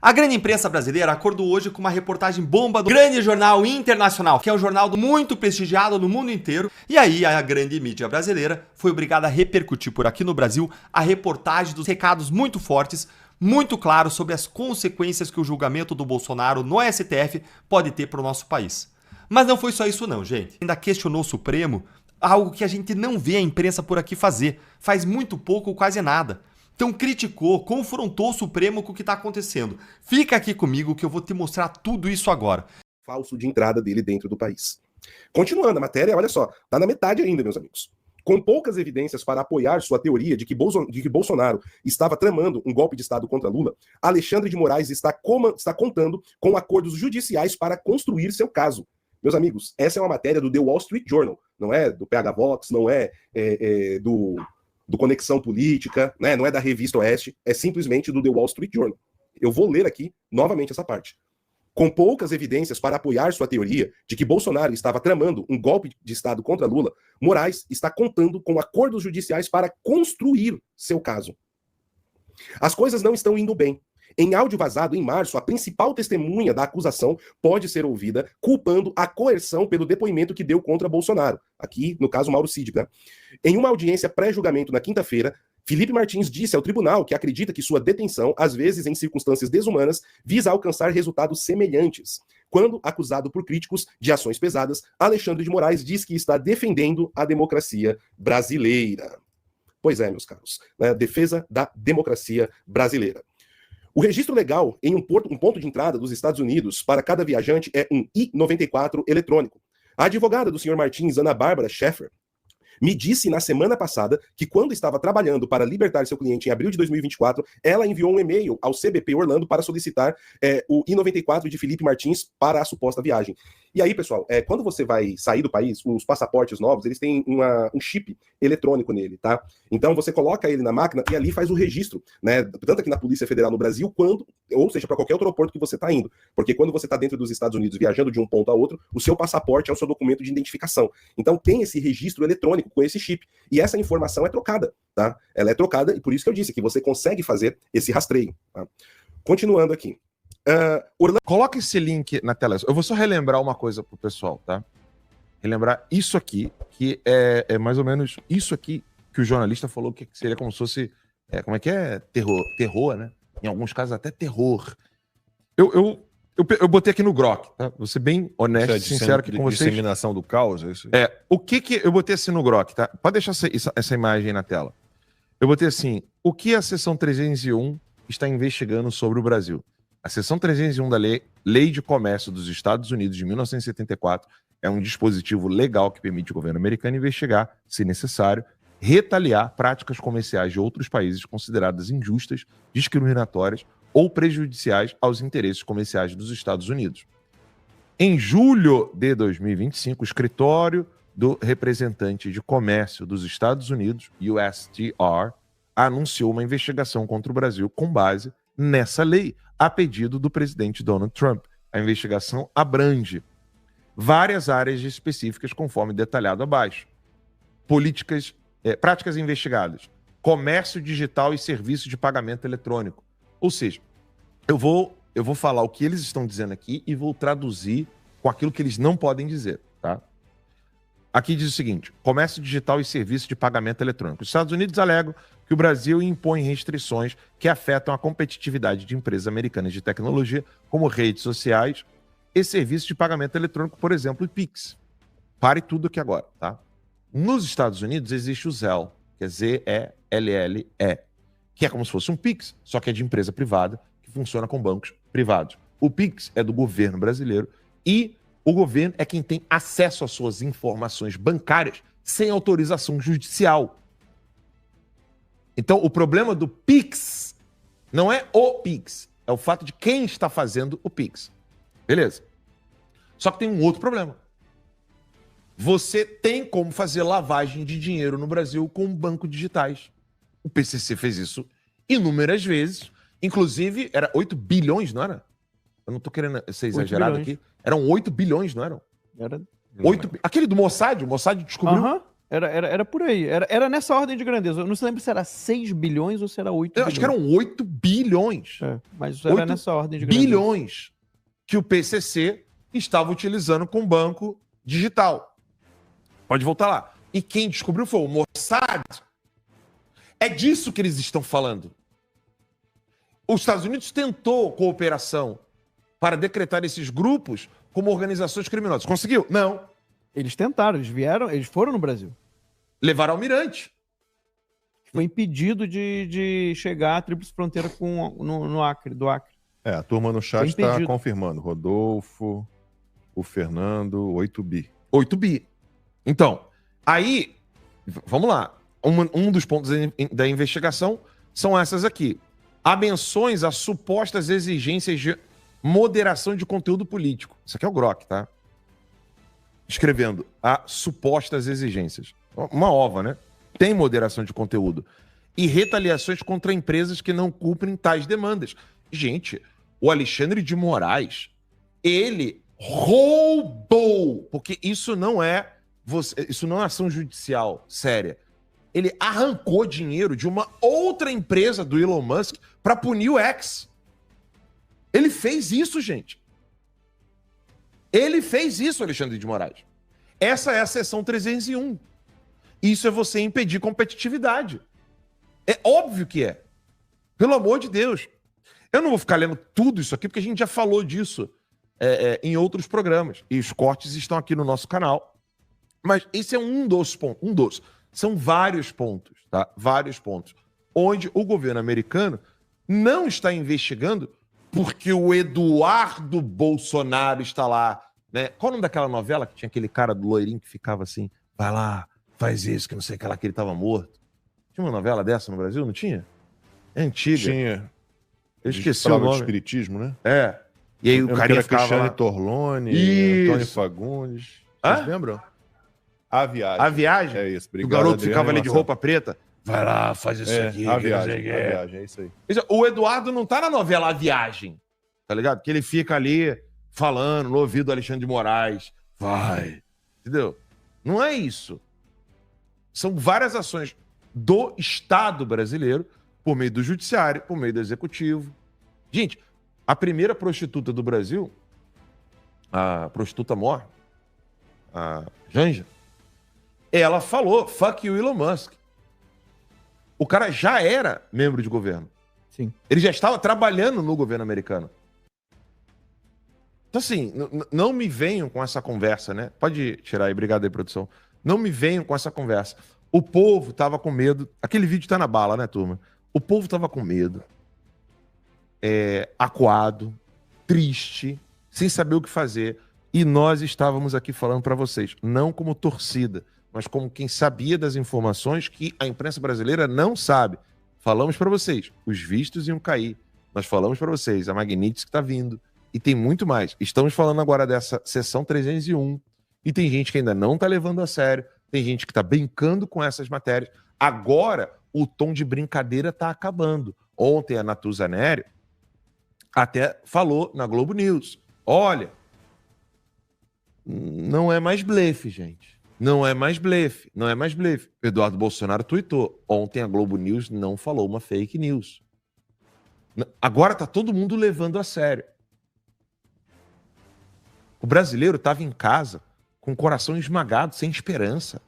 A grande imprensa brasileira acordou hoje com uma reportagem bomba do grande jornal internacional, que é um jornal muito prestigiado no mundo inteiro. E aí a grande mídia brasileira foi obrigada a repercutir por aqui no Brasil a reportagem dos recados muito fortes, muito claros sobre as consequências que o julgamento do Bolsonaro no STF pode ter para o nosso país. Mas não foi só isso não, gente. Ainda questionou o Supremo, algo que a gente não vê a imprensa por aqui fazer. Faz muito pouco ou quase nada. Então criticou, confrontou o Supremo com o que está acontecendo. Fica aqui comigo que eu vou te mostrar tudo isso agora. Falso de entrada dele dentro do país. Continuando a matéria, olha só, tá na metade ainda, meus amigos. Com poucas evidências para apoiar sua teoria de que Bolsonaro estava tramando um golpe de Estado contra Lula, Alexandre de Moraes está contando com acordos judiciais para construir seu caso. Meus amigos, essa é uma matéria do The Wall Street Journal, não é do PH Vox, não é, do Conexão Política, né? Não é da Revista Oeste, é simplesmente do The Wall Street Journal. Eu vou ler aqui novamente essa parte. Com poucas evidências para apoiar sua teoria de que Bolsonaro estava tramando um golpe de Estado contra Lula, Moraes está contando com acordos judiciais para construir seu caso. As coisas não estão indo bem. Em áudio vazado em março, a principal testemunha da acusação pode ser ouvida culpando a coerção pelo depoimento que deu contra Bolsonaro. Aqui, no caso, Mauro Cid, né? Em uma audiência pré-julgamento na quinta-feira, Felipe Martins disse ao tribunal que acredita que sua detenção, às vezes em circunstâncias desumanas, visa alcançar resultados semelhantes. Quando acusado por críticos de ações pesadas, Alexandre de Moraes diz que está defendendo a democracia brasileira. Pois é, meus caros, né? Defesa da democracia brasileira. O registro legal em um ponto de entrada dos Estados Unidos para cada viajante é um I-94 eletrônico. A advogada do Sr. Martins, Ana Bárbara Scheffer, me disse na semana passada que quando estava trabalhando para libertar seu cliente em abril de 2024, ela enviou um e-mail ao CBP Orlando para solicitar o I-94 de Felipe Martins para a suposta viagem. E aí, pessoal, quando você vai sair do país, os passaportes novos, eles têm um chip eletrônico nele, tá? Então você coloca ele na máquina e ali faz o registro, né? Tanto aqui na Polícia Federal no Brasil, ou seja, para qualquer outro aeroporto que você está indo. Porque quando você está dentro dos Estados Unidos viajando de um ponto a outro, o seu passaporte é o seu documento de identificação. Então tem esse registro eletrônico com esse chip. E essa informação é trocada, tá? Ela é trocada e por isso que eu disse que você consegue fazer esse rastreio, tá? Continuando aqui. Coloca esse link na tela. Eu vou só relembrar uma coisa pro pessoal, tá? Relembrar isso aqui, que é mais ou menos isso aqui que o jornalista falou que seria como se fosse... como é que é? Terror, né? Em alguns casos até terror. Eu botei aqui no Grok, tá? Vou ser bem honesto e sincero aqui com vocês. Disseminação do caos, é isso? O que eu botei assim no Grok, tá? Pode deixar essa imagem aí na tela. Eu botei assim, o que a seção 301 está investigando sobre o Brasil? A seção 301 da Lei de Comércio dos Estados Unidos de 1974 é um dispositivo legal que permite ao governo americano investigar, se necessário, retaliar práticas comerciais de outros países consideradas injustas, discriminatórias ou prejudiciais aos interesses comerciais dos Estados Unidos. Em julho de 2025, o Escritório do Representante de Comércio dos Estados Unidos, USTR, anunciou uma investigação contra o Brasil com base nessa lei, a pedido do presidente Donald Trump. A investigação abrange várias áreas específicas, conforme detalhado abaixo. Práticas investigadas, comércio digital e serviço de pagamento eletrônico. Ou seja, eu vou falar o que eles estão dizendo aqui e vou traduzir com aquilo que eles não podem dizer, tá? Aqui diz o seguinte: comércio digital e serviço de pagamento eletrônico. Os Estados Unidos alegam que o Brasil impõe restrições que afetam a competitividade de empresas americanas de tecnologia, como redes sociais e serviços de pagamento eletrônico, por exemplo, o Pix. Pare tudo aqui agora, tá? Nos Estados Unidos existe o Zelle, que é Z-E-L-L-E, que é como se fosse um Pix, só que é de empresa privada, que funciona com bancos privados. O Pix é do governo brasileiro e o governo é quem tem acesso às suas informações bancárias sem autorização judicial. Então, o problema do Pix não é o Pix, é o fato de quem está fazendo o Pix. Beleza? Só que tem um outro problema. Você tem como fazer lavagem de dinheiro no Brasil com bancos digitais. O PCC fez isso inúmeras vezes. Inclusive, era 8 bilhões, não era? Eu não estou querendo ser exagerado aqui. Eram 8 bilhões, não eram? Era. Aquele do Mossad, o Mossad descobriu. Era por aí. Era nessa ordem de grandeza. Eu não se lembro se era 6 bilhões ou se era 8 Eu bilhões. acho que eram 8 bilhões. Mas era 8 nessa ordem de grandeza. bilhões que o PCC estava utilizando com banco digital. Pode voltar lá. E quem descobriu foi o Mossad. É disso que eles estão falando. Os Estados Unidos tentou cooperação para decretar esses grupos como organizações criminosas. Conseguiu? Não. Eles tentaram, eles foram no Brasil. Levaram almirante. Foi impedido de chegar à tríplice fronteira no Acre, do Acre. A turma no chat está impedido. confirmando. Rodolfo, o Fernando, 8 bi. 8 bi. Então, aí, vamos lá. Um dos pontos da investigação são essas aqui. Há menções a supostas exigências de moderação de conteúdo político. Isso aqui é o Grok, tá? Escrevendo a supostas exigências. Uma ova, né? Tem moderação de conteúdo. E retaliações contra empresas que não cumprem tais demandas. Gente, o Alexandre de Moraes, ele roubou, porque isso não é ação judicial séria. Ele arrancou dinheiro de uma outra empresa do Elon Musk para punir o X. Ele fez isso, gente. Ele fez isso, Alexandre de Moraes. Essa é a seção 301. Isso é você impedir competitividade. É óbvio que é. Pelo amor de Deus. Eu não vou ficar lendo tudo isso aqui, porque a gente já falou disso em outros programas. E os cortes estão aqui no nosso canal. Mas esse é um dos pontos. São vários pontos, tá? Vários pontos. Onde o governo americano não está investigando porque o Eduardo Bolsonaro está lá, né? Qual o nome daquela novela que tinha aquele cara do loirinho que ficava assim, vai lá, faz isso, que não sei o que lá, que ele estava morto. Tinha uma novela dessa no Brasil, não tinha? É antiga. Tinha. Eu esqueci o nome. De espiritismo, né? É. E aí o carinha era ficava Cristiane lá. Torlone, Isso. Antônio Fagundes. Hã? Vocês lembram? A Viagem. A Viagem? É isso. O Obrigado, garoto Adriano ficava ali de Marcelo. roupa preta. Vai lá, faz isso aqui. A que não sei o Viagem. quê. A Viagem, é isso aí. O Eduardo não tá na novela A Viagem, tá ligado? Que ele fica ali falando no ouvido do Alexandre de Moraes. Vai. Entendeu? Não é isso. São várias ações do Estado brasileiro, por meio do Judiciário, por meio do Executivo. Gente, a primeira prostituta do Brasil, a prostituta mor, a Janja, ela falou, fuck you, Elon Musk. O cara já era membro de governo. Sim. Ele já estava trabalhando no governo americano. Então, assim, não me venham com essa conversa, né? Pode tirar aí, obrigado aí, produção. Não me venham com essa conversa. O povo tava com medo. Aquele vídeo tá na bala, né, turma? O povo tava com medo. Acuado, triste, sem saber o que fazer. E nós estávamos aqui falando para vocês, não como torcida, mas como quem sabia das informações que a imprensa brasileira não sabe. Falamos para vocês, os vistos iam cair. Nós falamos para vocês, a Magnitsky está vindo. E tem muito mais. Estamos falando agora dessa sessão 301. E tem gente que ainda não está levando a sério. Tem gente que está brincando com essas matérias. Agora, o tom de brincadeira está acabando. Ontem, a Natuza Nery até falou na Globo News. Olha, não é mais blefe, gente. Não é mais blefe. Não é mais blefe. Eduardo Bolsonaro tuitou. Ontem a Globo News não falou uma fake news. Agora tá todo mundo levando a sério. O brasileiro estava em casa com o coração esmagado, sem esperança,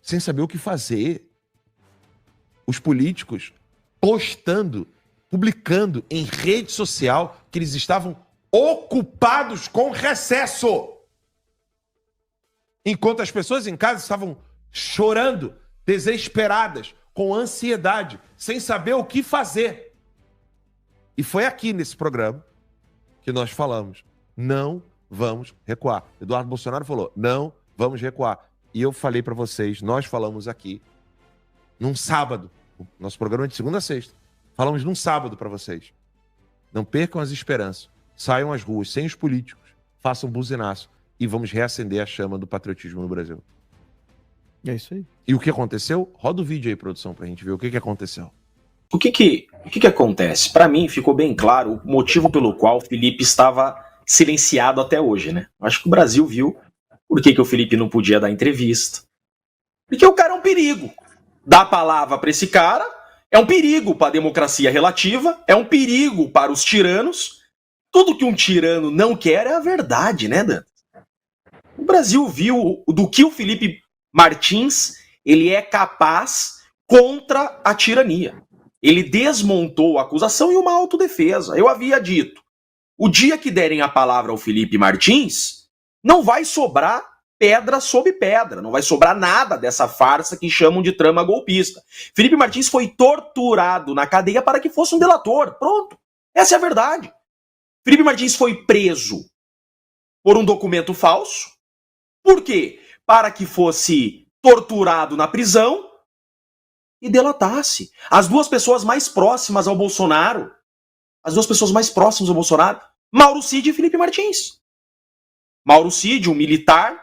sem saber o que fazer. Os políticos postando, publicando em rede social que eles estavam ocupados com recesso. Enquanto as pessoas em casa estavam chorando, desesperadas, com ansiedade, sem saber o que fazer. E foi aqui nesse programa que nós falamos, não vamos recuar. Eduardo Bolsonaro falou, não vamos recuar. E eu falei para vocês, nós falamos aqui, num sábado, nosso programa é de segunda a sexta, falamos num sábado para vocês. Não percam as esperanças, saiam às ruas sem os políticos, façam buzinaço e vamos reacender a chama do patriotismo no Brasil. É isso aí. E o que aconteceu? Roda o vídeo aí, produção, pra gente ver o que aconteceu. O que acontece? Para mim ficou bem claro o motivo pelo qual o Felipe estava silenciado até hoje, né? Acho que o Brasil viu por que o Felipe não podia dar entrevista, Porque o cara é um perigo. Dar a palavra para esse cara é um perigo para a democracia relativa, é um perigo para os tiranos. Tudo que um tirano não quer é a verdade, né, Dan? O Brasil viu do que o Felipe Martins ele é capaz contra a tirania. Ele desmontou a acusação em uma autodefesa. Eu havia dito, o dia que derem a palavra ao Felipe Martins, não vai sobrar pedra sobre pedra, não vai sobrar nada dessa farsa que chamam de trama golpista. Felipe Martins foi torturado na cadeia para que fosse um delator. Pronto. Essa é a verdade. Felipe Martins foi preso por um documento falso. Por quê? Para que fosse torturado na prisão e delatasse. As duas pessoas mais próximas ao Bolsonaro, Mauro Cid e Felipe Martins. Mauro Cid, um militar,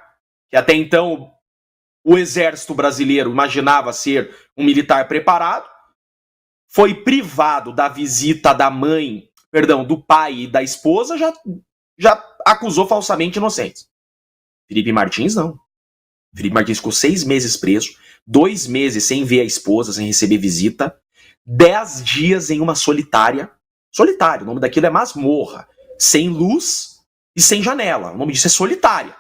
que até então o exército brasileiro imaginava ser um militar preparado, foi privado da visita do pai e da esposa, já acusou falsamente inocentes. Felipe Martins não. Felipe Martins ficou 6 meses preso, 2 meses sem ver a esposa, sem receber visita, 10 dias em uma solitária. Solitário, o nome daquilo é masmorra. Sem luz e sem janela. O nome disso é solitária.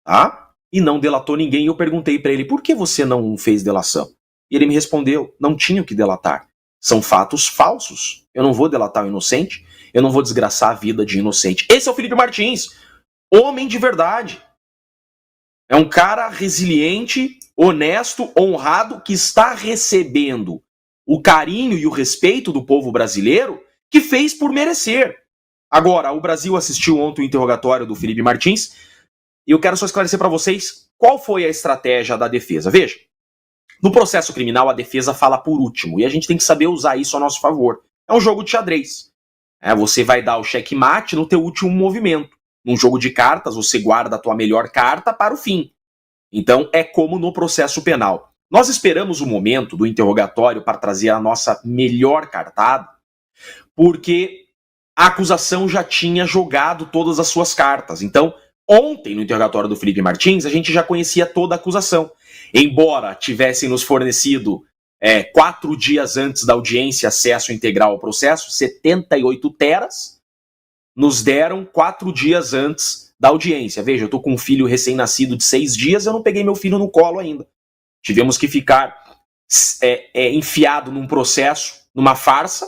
Tá? E não delatou ninguém. E eu perguntei para ele, por que você não fez delação? E ele me respondeu, não tinha o que delatar. São fatos falsos. Eu não vou delatar o inocente, eu não vou desgraçar a vida de inocente. Esse é o Felipe Martins, homem de verdade. É um cara resiliente, honesto, honrado, que está recebendo o carinho e o respeito do povo brasileiro que fez por merecer. Agora, o Brasil assistiu ontem o interrogatório do Felipe Martins e eu quero só esclarecer para vocês qual foi a estratégia da defesa. Veja, no processo criminal a defesa fala por último e a gente tem que saber usar isso a nosso favor. É um jogo de xadrez. Você vai dar o checkmate no teu último movimento. Num jogo de cartas, você guarda a tua melhor carta para o fim. Então, é como no processo penal. Nós esperamos o momento do interrogatório para trazer a nossa melhor cartada, porque a acusação já tinha jogado todas as suas cartas. Então, ontem, no interrogatório do Felipe Martins, a gente já conhecia toda a acusação. Embora tivessem nos fornecido 4 dias antes da audiência acesso integral ao processo, 78 teras, nos deram 4 dias antes da audiência. Veja, eu tô com um filho recém-nascido de 6 dias, eu não peguei meu filho no colo ainda. Tivemos que ficar enfiado num processo, numa farsa,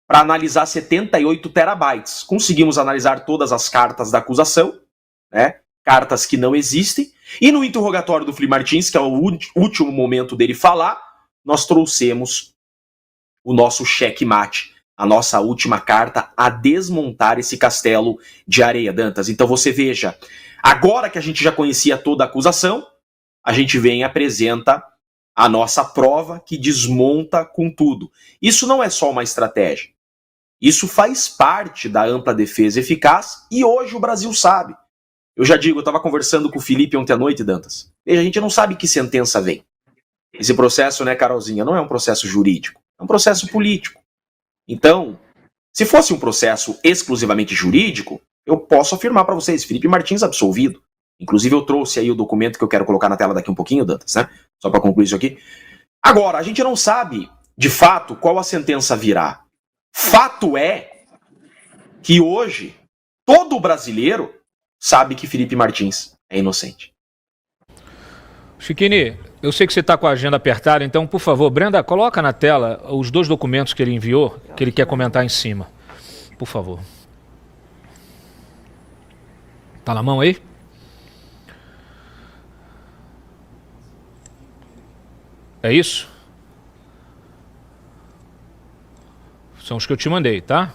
para analisar 78 terabytes. Conseguimos analisar todas as cartas da acusação, né? Cartas que não existem. E no interrogatório do Felipe Martins, que é o último momento dele falar, nós trouxemos o nosso checkmate, a nossa última carta a desmontar esse castelo de areia, Dantas. Então você veja, agora que a gente já conhecia toda a acusação, a gente vem e apresenta a nossa prova que desmonta com tudo. Isso não é só uma estratégia. Isso faz parte da ampla defesa eficaz e hoje o Brasil sabe. Eu já digo, eu estava conversando com o Felipe ontem à noite, Dantas. Veja, a gente não sabe que sentença vem. Esse processo, né, Carolzinha, não é um processo jurídico, é um processo político. Então, se fosse um processo exclusivamente jurídico, eu posso afirmar para vocês, Felipe Martins absolvido. Inclusive eu trouxe aí o documento que eu quero colocar na tela daqui um pouquinho, Dantas, né? Só para concluir isso aqui. Agora, a gente não sabe, de fato, qual a sentença virá. Fato é que hoje todo brasileiro sabe que Felipe Martins é inocente. Chiquini, eu sei que você está com a agenda apertada, então, por favor, Brenda, coloca na tela os 2 documentos que ele enviou, que ele quer comentar em cima. Por favor. Tá na mão aí? É isso? São os que eu te mandei, tá?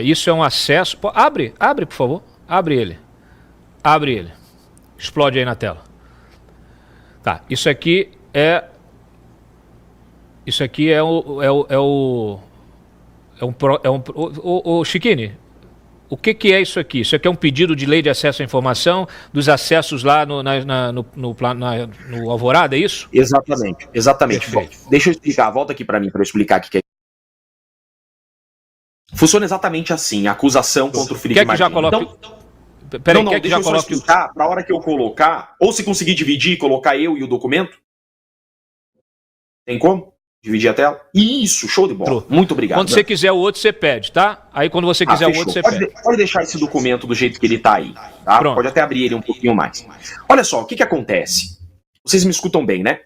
Isso é um acesso... Abre, por favor. Abre ele. Explode aí na tela. Tá, isso aqui é o Chiquini, o que é isso aqui? Isso aqui é um pedido de lei de acesso à informação dos acessos lá no Alvorada, é isso? Exatamente. Deixa eu explicar, volta aqui para mim para eu explicar o que é. Funciona exatamente assim, a acusação contra o Felipe Martins. Já coloca... Peraí, não, quer que deixa já eu só coloque... explicar, pra hora que eu colocar, ou se conseguir dividir e colocar eu e o documento. Tem como? Dividir a tela? Isso, show de bola. Muito obrigado. Quando você quiser o outro, você pede, tá? Aí quando você quiser o fechou. outro, você pode, pede. pode deixar esse documento do jeito que ele tá aí, tá? Pronto. Pode até abrir ele um pouquinho mais. Olha só, o que acontece? Vocês me escutam bem, né?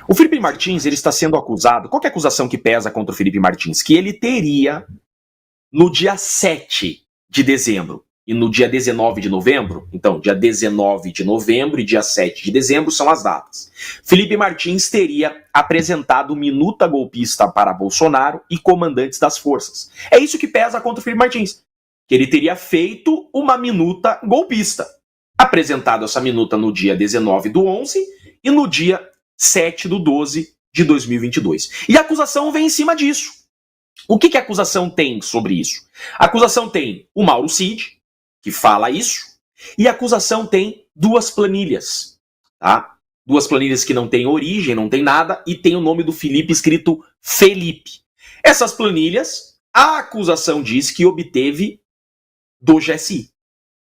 O Felipe Martins, ele está sendo acusado... Qual que é a acusação que pesa contra o Felipe Martins? Que ele teria, no dia 7 de dezembro e no dia 19 de novembro, então, dia 19 de novembro e dia 7 de dezembro são as datas. Felipe Martins teria apresentado minuta golpista para Bolsonaro e comandantes das forças. É isso que pesa contra o Felipe Martins. Que ele teria feito uma minuta golpista. Apresentado essa minuta no dia 19/11 e no dia 7/12 de 2022. E a acusação vem em cima disso. O que a acusação tem sobre isso? A acusação tem o Mauro Cid, que fala isso, e a acusação tem duas planilhas, tá? Duas planilhas que não têm origem, não tem nada, e tem o nome do Felipe escrito Felipe. Essas planilhas, a acusação diz que obteve do GSI.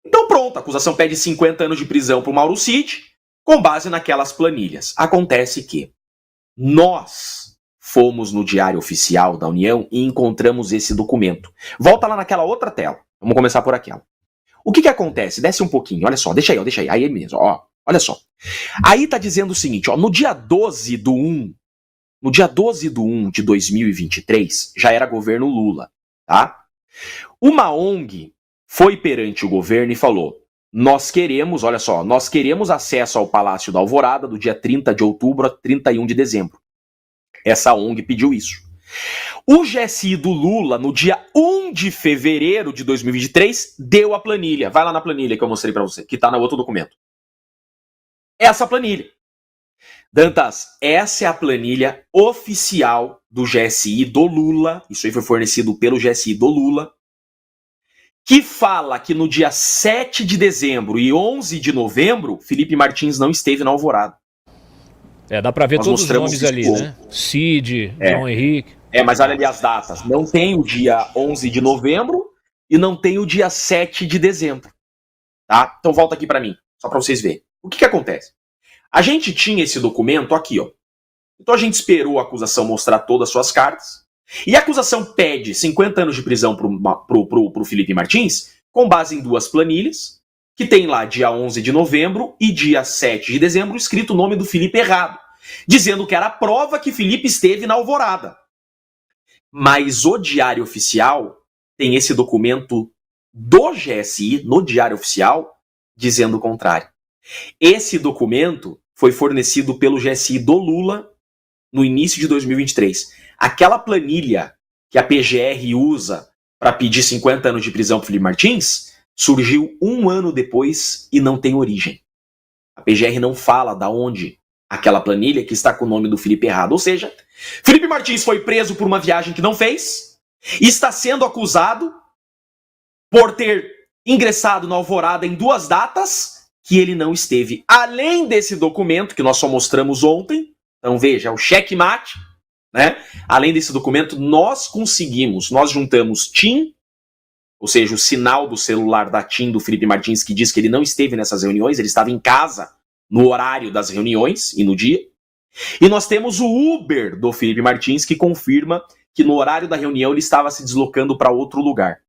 Então pronto, a acusação pede 50 anos de prisão para o Mauro Cid, com base naquelas planilhas. Acontece que nós fomos no Diário Oficial da União e encontramos esse documento. Volta lá naquela outra tela. Vamos começar por aquela. O que acontece? Desce um pouquinho, olha só, deixa aí, aí mesmo, ó, olha só. Aí tá dizendo o seguinte, ó, no dia 12/1 de 2023, já era governo Lula, tá? Uma ONG foi perante o governo e falou, nós queremos, olha só, nós queremos acesso ao Palácio da Alvorada do dia 30 de outubro a 31 de dezembro. Essa ONG pediu isso. O GSI do Lula, no dia 1 de fevereiro de 2023, deu a planilha. Vai lá na planilha que eu mostrei pra você, que tá no outro documento. Essa planilha. Dantas, essa é a planilha oficial do GSI do Lula. Isso aí foi fornecido pelo GSI do Lula. Que fala que no dia 7 de dezembro e 11 de novembro, Felipe Martins não esteve na Alvorada. Dá pra ver Nós todos os mostramos nomes isso ali, hoje. né? Cid, João Henrique. Mas olha ali as datas. Não tem o dia 11 de novembro e não tem o dia 7 de dezembro. Tá? Então volta aqui pra mim, só pra vocês verem. O que acontece? A gente tinha esse documento aqui, ó. Então a gente esperou a acusação mostrar todas as suas cartas. E a acusação pede 50 anos de prisão pro Felipe Martins, com base em duas planilhas, que tem lá dia 11 de novembro e dia 7 de dezembro, escrito o nome do Felipe errado, dizendo que era a prova que Felipe esteve na Alvorada. Mas o Diário Oficial tem esse documento do GSI, no Diário Oficial, dizendo o contrário. Esse documento foi fornecido pelo GSI do Lula no início de 2023. Aquela planilha que a PGR usa para pedir 50 anos de prisão para Felipe Martins surgiu 1 ano depois e não tem origem. A PGR não fala da onde aquela planilha que está com o nome do Felipe errado. Ou seja, Felipe Martins foi preso por uma viagem que não fez e está sendo acusado por ter ingressado na Alvorada em 2 datas que ele não esteve. Além desse documento que nós só mostramos ontem, então veja, o checkmate, né? Além desse documento, nós juntamos TIM, ou seja, o sinal do celular da TIM do Felipe Martins que diz que ele não esteve nessas reuniões, ele estava em casa no horário das reuniões e no dia. E nós temos o Uber do Felipe Martins que confirma que no horário da reunião ele estava se deslocando para outro lugar.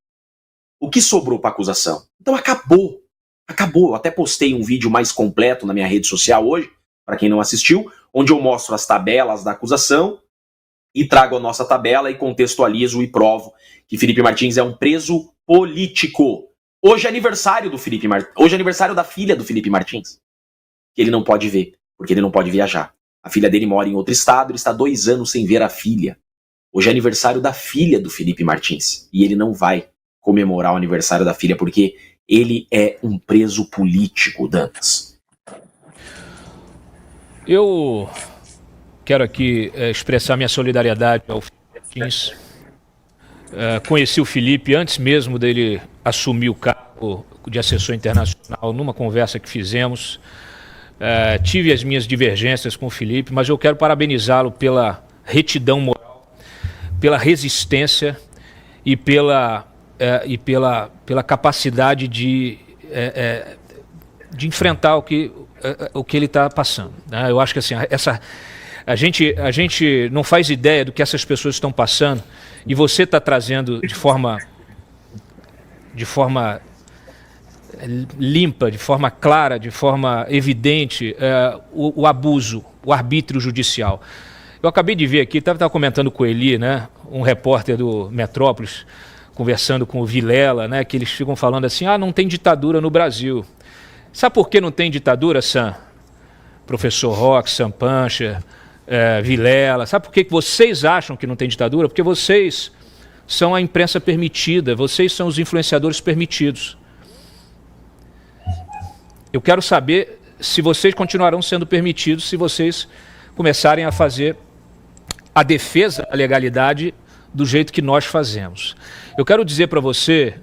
O que sobrou para a acusação? Então acabou. Eu até postei um vídeo mais completo na minha rede social hoje, para quem não assistiu, onde eu mostro as tabelas da acusação e trago a nossa tabela e contextualizo e provo que Felipe Martins é um preso político. Hoje é aniversário do Felipe Martins. Hoje é aniversário da filha do Felipe Martins. Que ele não pode ver, porque ele não pode viajar. A filha dele mora em outro estado, ele está 2 anos sem ver a filha. Hoje é aniversário da filha do Felipe Martins. E ele não vai comemorar o aniversário da filha, porque ele é um preso político, Dantas. Eu quero aqui expressar minha solidariedade ao Felipe Martins. Conheci o Felipe antes mesmo dele assumir o cargo de assessor internacional, numa conversa que fizemos. Tive as minhas divergências com o Felipe, mas eu quero parabenizá-lo pela retidão moral, pela resistência e pela capacidade de de enfrentar o que ele está passando, né? Eu acho que assim, a gente não faz ideia do que essas pessoas estão passando, e você está trazendo de forma limpa, de forma clara, de forma evidente, o abuso, o arbítrio judicial. Eu acabei de ver aqui, estava comentando com o Eli, né, um repórter do Metrópolis, conversando com o Vilela, né, que eles ficam falando assim, não tem ditadura no Brasil. Sabe por que não tem ditadura, Sam? Professor Roque, Sam Pancher, Vilela. Sabe por que vocês acham que não tem ditadura? Porque vocês são a imprensa permitida, vocês são os influenciadores permitidos. Eu quero saber se vocês continuarão sendo permitidos se vocês começarem a fazer a defesa da legalidade do jeito que nós fazemos. Eu quero dizer para você,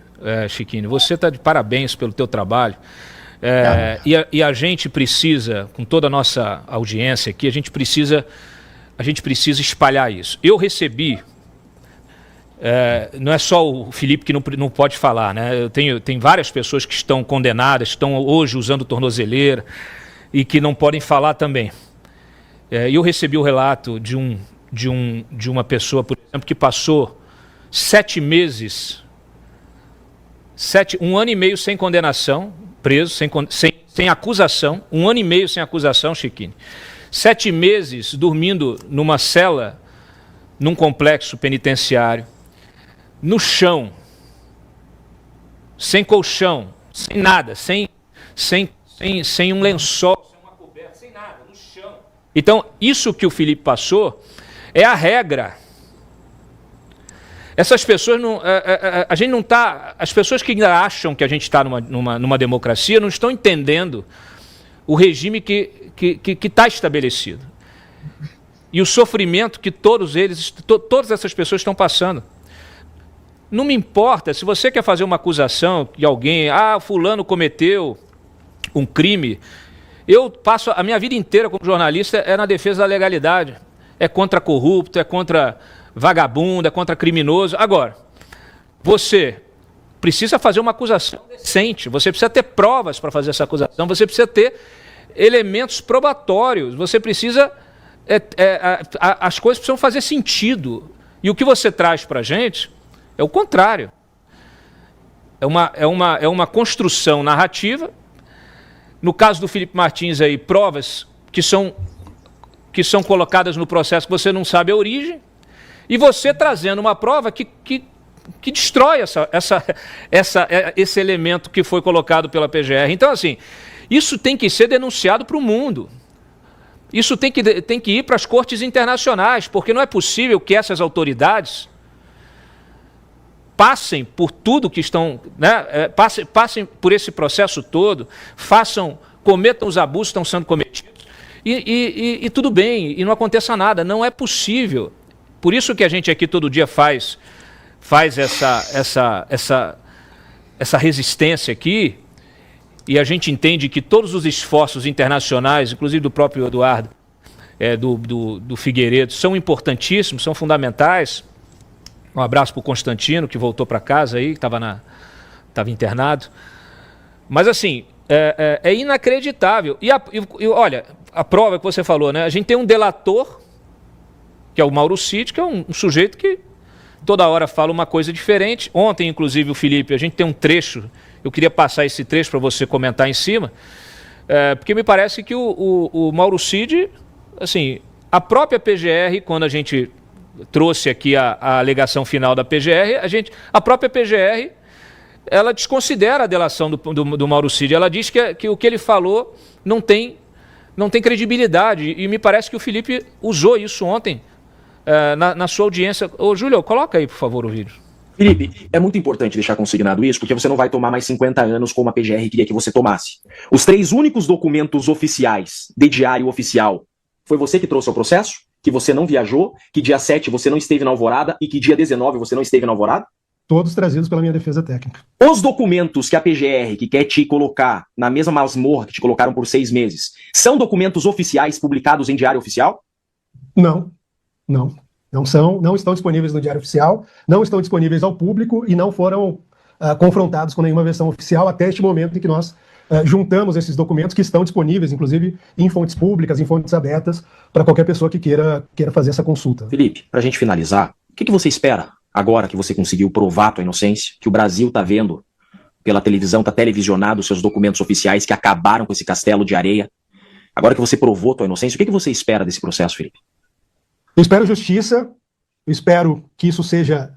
Chiquinho, você está de parabéns pelo teu trabalho. E a gente precisa, com toda a nossa audiência aqui, a gente precisa espalhar isso. Eu recebi, não é só o Felipe que não pode falar, né? Tem várias pessoas que estão condenadas, estão hoje usando tornozeleira e que não podem falar também. E eu recebi o relato de uma pessoa, por exemplo, que passou 7 meses, 1 ano e meio sem condenação, preso, sem acusação, 1 ano e meio sem acusação, Chiquinho. 7 meses dormindo numa cela, num complexo penitenciário, no chão, sem colchão, sem nada, sem um lençol, sem uma coberta, sem nada, no chão. Então, isso que o Felipe passou é a regra. Essas pessoas não. A gente não está. As pessoas que ainda acham que a gente está numa democracia não estão entendendo o regime que está estabelecido. E o sofrimento que todas essas pessoas estão passando. Não me importa, se você quer fazer uma acusação de alguém, fulano cometeu um crime, eu passo a minha vida inteira como jornalista na defesa da legalidade. É contra corrupto, é contra vagabundo, é contra criminoso. Agora, você precisa fazer uma acusação decente, você precisa ter provas para fazer essa acusação, você precisa ter elementos probatórios, você precisa... as coisas precisam fazer sentido. E o que você traz para a gente é o contrário. É uma construção narrativa. No caso do Felipe Martins, aí, provas que são colocadas no processo que você não sabe a origem, e você trazendo uma prova que destrói esse elemento que foi colocado pela PGR. Então, assim, isso tem que ser denunciado para o mundo. Isso tem que ir para as cortes internacionais, porque não é possível que essas autoridades passem por tudo que estão, né, passem por esse processo todo, cometam os abusos que estão sendo cometidos, e tudo bem, e não aconteça nada. Não é possível. Por isso que a gente aqui todo dia faz essa resistência aqui, e a gente entende que todos os esforços internacionais, inclusive do próprio Eduardo, do Figueiredo, são importantíssimos, são fundamentais. Um abraço para o Constantino, que voltou para casa aí, que estava internado. Mas assim, é inacreditável. E olha, a prova que você falou, né? A gente tem um delator, que é o Mauro Cid, que é um sujeito que toda hora fala uma coisa diferente. Ontem, inclusive, o Felipe, a gente tem um trecho, eu queria passar esse trecho para você comentar em cima, porque me parece que o Mauro Cid, assim, a própria PGR, quando a gente trouxe aqui a alegação final da PGR, a própria PGR, ela desconsidera a delação do Mauro Cid. Ela diz que o que ele falou não tem credibilidade, e me parece que o Felipe usou isso ontem na sua audiência. Ô, Júlio, coloca aí, por favor, o vídeo. Felipe, é muito importante deixar consignado isso, porque você não vai tomar mais 50 anos como a PGR queria que você tomasse. Os 3 únicos documentos oficiais, de diário oficial, foi você que trouxe ao processo? Que você não viajou? Que dia 7 você não esteve na Alvorada? E que dia 19 você não esteve na Alvorada? Todos trazidos pela minha defesa técnica. Os documentos que a PGR, que quer te colocar na mesma masmorra que te colocaram por 6 meses, são documentos oficiais publicados em diário oficial? Não. Não são, não estão disponíveis no Diário Oficial, não estão disponíveis ao público e não foram confrontados com nenhuma versão oficial até este momento em que nós juntamos esses documentos que estão disponíveis, inclusive em fontes públicas, em fontes abertas, para qualquer pessoa que queira fazer essa consulta. Felipe, para a gente finalizar, o que você espera agora que você conseguiu provar a tua inocência, que o Brasil está vendo pela televisão, está televisionado os seus documentos oficiais que acabaram com esse castelo de areia? Agora que você provou a tua inocência, o que você espera desse processo, Felipe? Eu espero justiça, eu espero que isso seja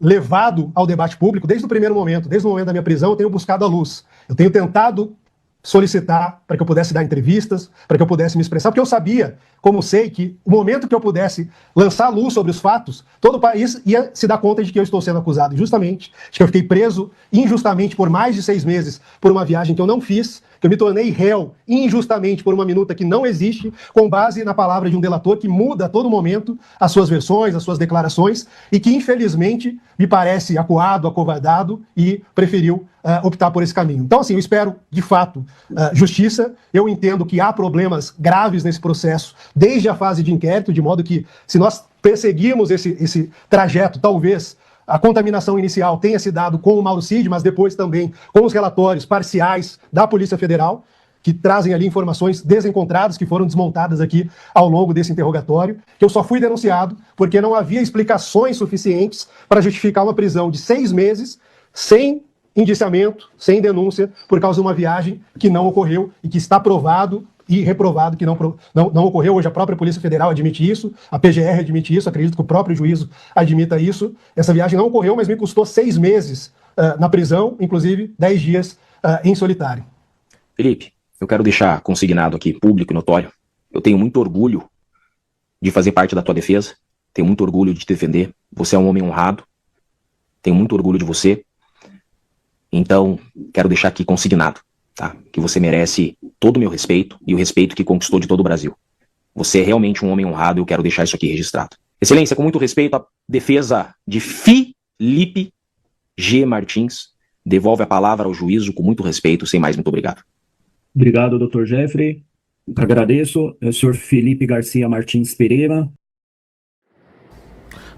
levado ao debate público desde o primeiro momento. Desde o momento da minha prisão, eu tenho buscado a luz. Eu tenho tentado solicitar para que eu pudesse dar entrevistas, para que eu pudesse me expressar, porque eu sabia, como sei, que o momento que eu pudesse lançar luz sobre os fatos, todo o país ia se dar conta de que eu estou sendo acusado injustamente, de que eu fiquei preso injustamente por mais de 6 meses por uma viagem que eu não fiz, que eu me tornei réu injustamente por uma minuta que não existe, com base na palavra de um delator que muda a todo momento as suas versões, as suas declarações, e que infelizmente me parece acuado, acovardado e preferiu optar por esse caminho. Então, assim, eu espero, de fato, justiça. Eu entendo que há problemas graves nesse processo, desde a fase de inquérito, de modo que, se nós perseguirmos esse trajeto, talvez a contaminação inicial tenha se dado com o Mauro Cid, mas depois também com os relatórios parciais da Polícia Federal, que trazem ali informações desencontradas, que foram desmontadas aqui ao longo desse interrogatório, que eu só fui denunciado porque não havia explicações suficientes para justificar uma prisão de 6 meses sem indiciamento, sem denúncia, por causa de uma viagem que não ocorreu e que está provado e reprovado que não ocorreu. Hoje a própria Polícia Federal admite isso, a PGR admite isso, acredito que o próprio juízo admita isso. Essa viagem não ocorreu, mas me custou 6 meses na prisão, inclusive 10 dias em solitário. Felipe, eu quero deixar consignado aqui, público e notório, eu tenho muito orgulho de fazer parte da tua defesa, tenho muito orgulho de te defender, você é um homem honrado, tenho muito orgulho de você. Então, quero deixar aqui consignado, tá? Que você merece todo o meu respeito e o respeito que conquistou de todo o Brasil. Você é realmente um homem honrado e eu quero deixar isso aqui registrado. Excelência, com muito respeito, a defesa de Felipe G. Martins devolve a palavra ao juízo com muito respeito, sem mais, muito obrigado. Obrigado, Dr. Jeffrey. Agradeço. É o senhor Felipe Garcia Martins Pereira.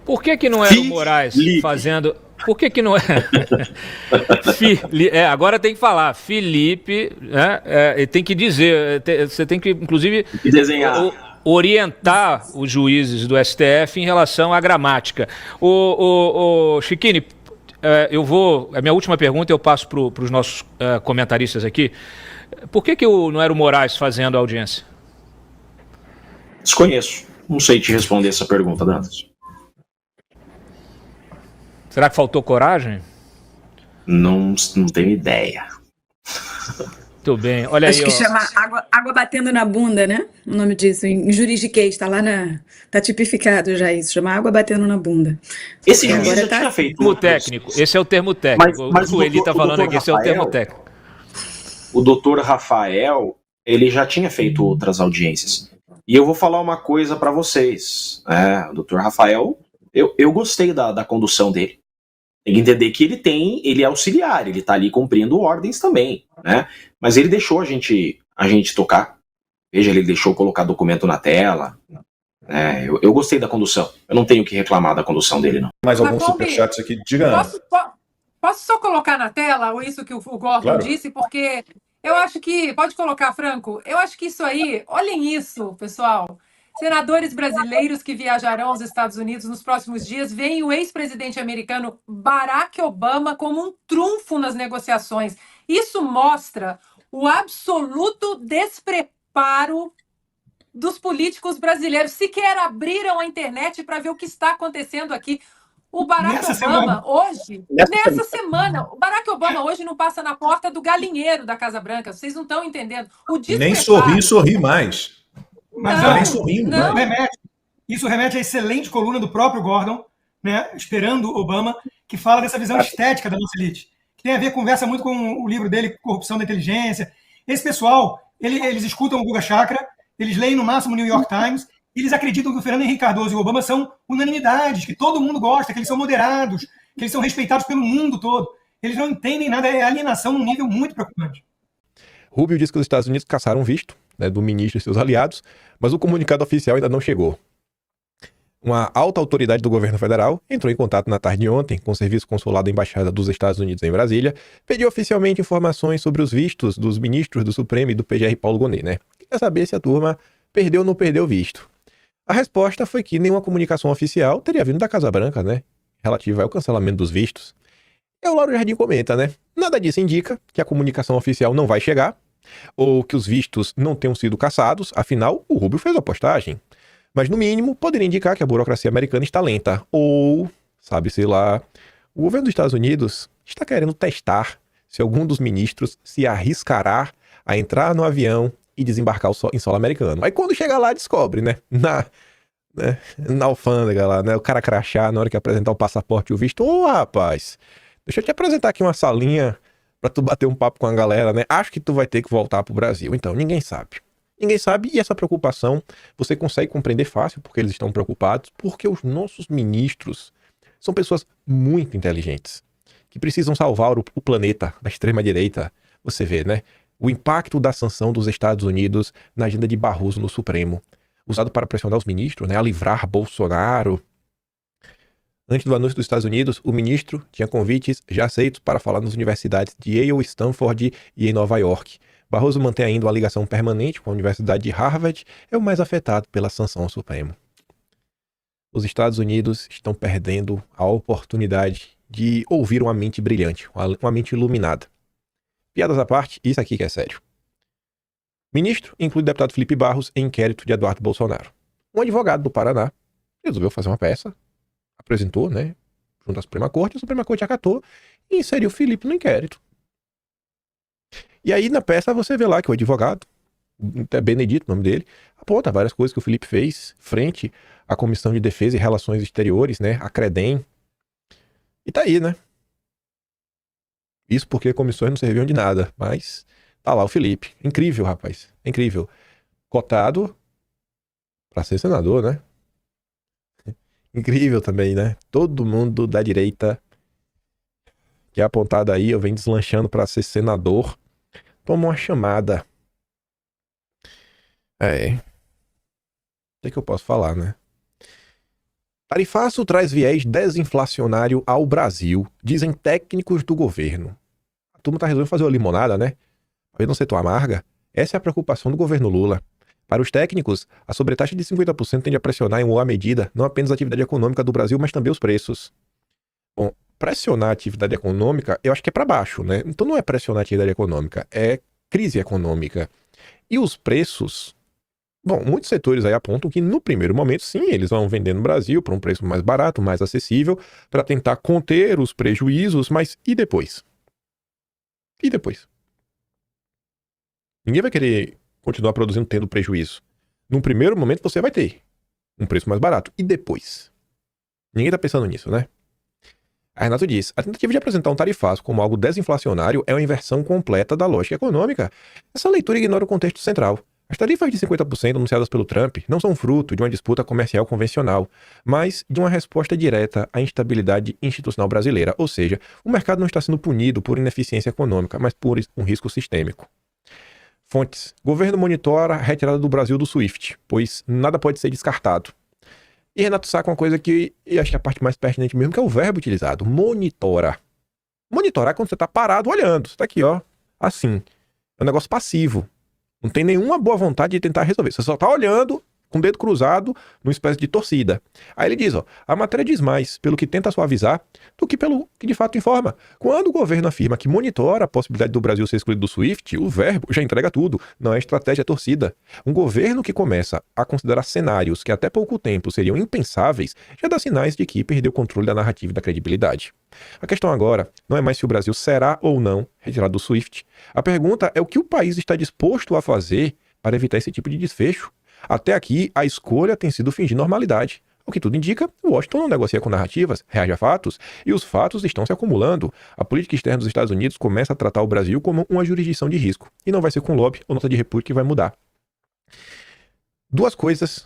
Por que não era o Moraes fazendo... Por que não é? Agora tem que falar. Felipe, né? Tem que dizer. Você tem que, inclusive, desenhar. Orientar os juízes do STF em relação à gramática. Chiquini, a minha última pergunta eu passo para os nossos comentaristas aqui. Por que não era o Moraes fazendo a audiência? Desconheço. Não sei te responder essa pergunta, Dantas. Será que faltou coragem? Não tenho ideia. Muito bem. Olha Acho aí, que chama água batendo na bunda, né? O nome disso, em juridiquês, tá tipificado já isso, chama água batendo na bunda. Esse juiz já tinha feito... Termo técnico, esse é o termo técnico. Mas o Eli está falando aqui, esse é o termo técnico. O doutor Rafael, ele já tinha feito outras audiências. E eu vou falar uma coisa para vocês. O doutor Rafael, eu gostei da condução dele. Tem que entender que ele é auxiliar, ele tá ali cumprindo ordens também, né? Mas ele deixou a gente tocar. Veja, ele deixou colocar documento na tela. Eu gostei da condução. Eu não tenho o que reclamar da condução dele, não. Mais alguns superchats aqui. Diga. Posso só colocar na tela isso que o Gordon disse? Porque eu acho que... Pode colocar, Franco? Eu acho que isso aí... Olhem isso, pessoal. Senadores brasileiros que viajarão aos Estados Unidos nos próximos dias veem o ex-presidente americano Barack Obama como um trunfo nas negociações. Isso mostra o absoluto despreparo dos políticos brasileiros. Sequer abriram a internet para ver o que está acontecendo aqui. O Barack Obama hoje, nessa semana, o Barack Obama hoje não passa na porta do galinheiro da Casa Branca. Vocês não estão entendendo. Nem sorri mais. Mas isso remete à excelente coluna do próprio Gordon, né, Esperando Obama, que fala dessa visão estética da nossa elite, que tem a ver, conversa muito com o livro dele, Corrupção da Inteligência. Esse pessoal, eles escutam o Guga Chakra, eles leem no máximo o New York Times, e eles acreditam que o Fernando Henrique Cardoso e o Obama são unanimidades, que todo mundo gosta, que eles são moderados, que eles são respeitados pelo mundo todo. Eles não entendem nada, é alienação num nível muito preocupante. Rubio diz que os Estados Unidos caçaram visto, né, do ministro e seus aliados, mas o comunicado oficial ainda não chegou. Uma alta autoridade do governo federal entrou em contato na tarde de ontem com o Serviço Consular da Embaixada dos Estados Unidos em Brasília, pediu oficialmente informações sobre os vistos dos ministros do Supremo e do PGR Paulo Gonet, né? Quer saber se a turma perdeu ou não perdeu o visto. A resposta foi que nenhuma comunicação oficial teria vindo da Casa Branca, né? Relativa ao cancelamento dos vistos. E o Lauro Jardim comenta, né? Nada disso indica que a comunicação oficial não vai chegar, ou que os vistos não tenham sido cassados, afinal, o Rubio fez a postagem. Mas, no mínimo, poderia indicar que a burocracia americana está lenta. Ou, sabe-se lá, o governo dos Estados Unidos está querendo testar se algum dos ministros se arriscará a entrar no avião e desembarcar em solo americano. Aí, quando chega lá, descobre, né? Na alfândega lá, né? O cara crachá na hora que apresentar o passaporte e o visto. Ô, rapaz, deixa eu te apresentar aqui uma salinha pra tu bater um papo com a galera, né? Acho que tu vai ter que voltar pro Brasil. Então, ninguém sabe. Ninguém sabe, e essa preocupação você consegue compreender fácil porque eles estão preocupados, porque os nossos ministros são pessoas muito inteligentes, que precisam salvar o planeta da extrema-direita. Você vê, né? O impacto da sanção dos Estados Unidos na agenda de Barroso no Supremo, usado para pressionar os ministros, né, a livrar Bolsonaro. Antes do anúncio dos Estados Unidos, o ministro tinha convites já aceitos para falar nas universidades de Yale, Stanford e em Nova York. Barroso mantém ainda uma ligação permanente com a Universidade de Harvard, é o mais afetado pela sanção ao Supremo. Os Estados Unidos estão perdendo a oportunidade de ouvir uma mente brilhante, uma mente iluminada. Piadas à parte, isso aqui que é sério. Ministro inclui o deputado Felipe Barros em inquérito de Eduardo Bolsonaro. Um advogado do Paraná resolveu fazer uma peça, apresentou, né, junto à Suprema Corte, a Suprema Corte acatou e inseriu o Felipe no inquérito. E aí, na peça, você vê lá que o advogado, é Benedito o nome dele, aponta várias coisas que o Felipe fez frente à Comissão de Defesa e Relações Exteriores, né, a CREDEM. E tá aí, né? Isso porque comissões não serviam de nada, mas tá lá o Felipe. Incrível, rapaz. Incrível. Cotado pra ser senador, né? Incrível também, né? Todo mundo da direita que é apontado aí, eu venho deslanchando pra ser senador, toma uma chamada. O que eu posso falar, né? Tarifaço traz viés desinflacionário ao Brasil, dizem técnicos do governo. A turma tá resolvendo fazer uma limonada, né? Pra não ser tão amarga. Essa é a preocupação do governo Lula. Para os técnicos, a sobretaxa de 50% tende a pressionar em boa medida não apenas a atividade econômica do Brasil, mas também os preços. Bom, pressionar a atividade econômica, eu acho que é para baixo, né? Então não é pressionar a atividade econômica, é crise econômica. E os preços... Bom, muitos setores aí apontam que no primeiro momento, sim, eles vão vender no Brasil por um preço mais barato, mais acessível, para tentar conter os prejuízos, mas e depois? E depois? Ninguém vai querer continuar produzindo tendo prejuízo. No primeiro momento você vai ter um preço mais barato. E depois? Ninguém tá pensando nisso, né? A Renato diz, a tentativa de apresentar um tarifaço como algo desinflacionário é uma inversão completa da lógica econômica. Essa leitura ignora o contexto central. As tarifas de 50% anunciadas pelo Trump não são fruto de uma disputa comercial convencional, mas de uma resposta direta à instabilidade institucional brasileira, ou seja, o mercado não está sendo punido por ineficiência econômica, mas por um risco sistêmico. Fontes. Governo monitora a retirada do Brasil do SWIFT, pois nada pode ser descartado. E Renato saca uma coisa que eu acho que é a parte mais pertinente mesmo, que é o verbo utilizado, monitora. Monitorar é quando você está parado olhando, você está aqui, ó, assim. É um negócio passivo. Não tem nenhuma boa vontade de tentar resolver. Você só tá olhando com o dedo cruzado numa espécie de torcida. Aí ele diz, ó, a matéria diz mais pelo que tenta suavizar do que pelo que de fato informa. Quando o governo afirma que monitora a possibilidade do Brasil ser excluído do SWIFT, o verbo já entrega tudo. Não é estratégia, é torcida. Um governo que começa a considerar cenários que até pouco tempo seriam impensáveis, já dá sinais de que perdeu o controle da narrativa e da credibilidade. A questão agora não é mais se o Brasil será ou não retirado do SWIFT. A pergunta é o que o país está disposto a fazer para evitar esse tipo de desfecho. Até aqui, a escolha tem sido fingir normalidade. O que tudo indica, Washington não negocia com narrativas, reage a fatos, e os fatos estão se acumulando. A política externa dos Estados Unidos começa a tratar o Brasil como uma jurisdição de risco, e não vai ser com lobby ou nota de repúdio que vai mudar. Duas coisas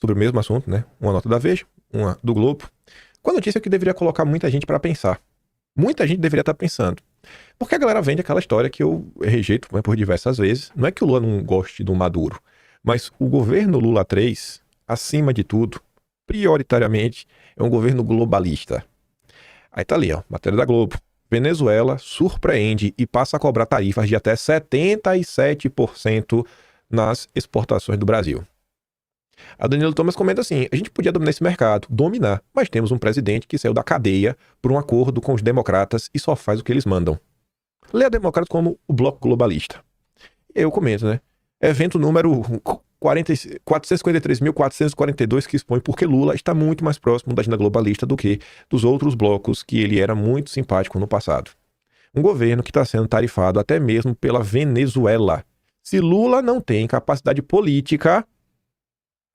sobre o mesmo assunto, né? Uma nota da Veja, uma do Globo, com a notícia que deveria colocar muita gente para pensar. Muita gente deveria estar pensando. Porque a galera vende aquela história que eu rejeito por diversas vezes. Não é que o Lula não goste do Maduro, mas o governo Lula 3, acima de tudo, prioritariamente é um governo globalista. Aí tá ali, ó, matéria da Globo. Venezuela surpreende e passa a cobrar tarifas de até 77% nas exportações do Brasil. A Danilo Thomas comenta assim: a gente podia dominar esse mercado, dominar, mas temos um presidente que saiu da cadeia por um acordo com os democratas e só faz o que eles mandam. Lê a democratas como o bloco globalista. Eu comento, né? Evento número 453.442 que expõe porque Lula está muito mais próximo da agenda globalista do que dos outros blocos que ele era muito simpático no passado. Um governo que está sendo tarifado até mesmo pela Venezuela. Se Lula não tem capacidade política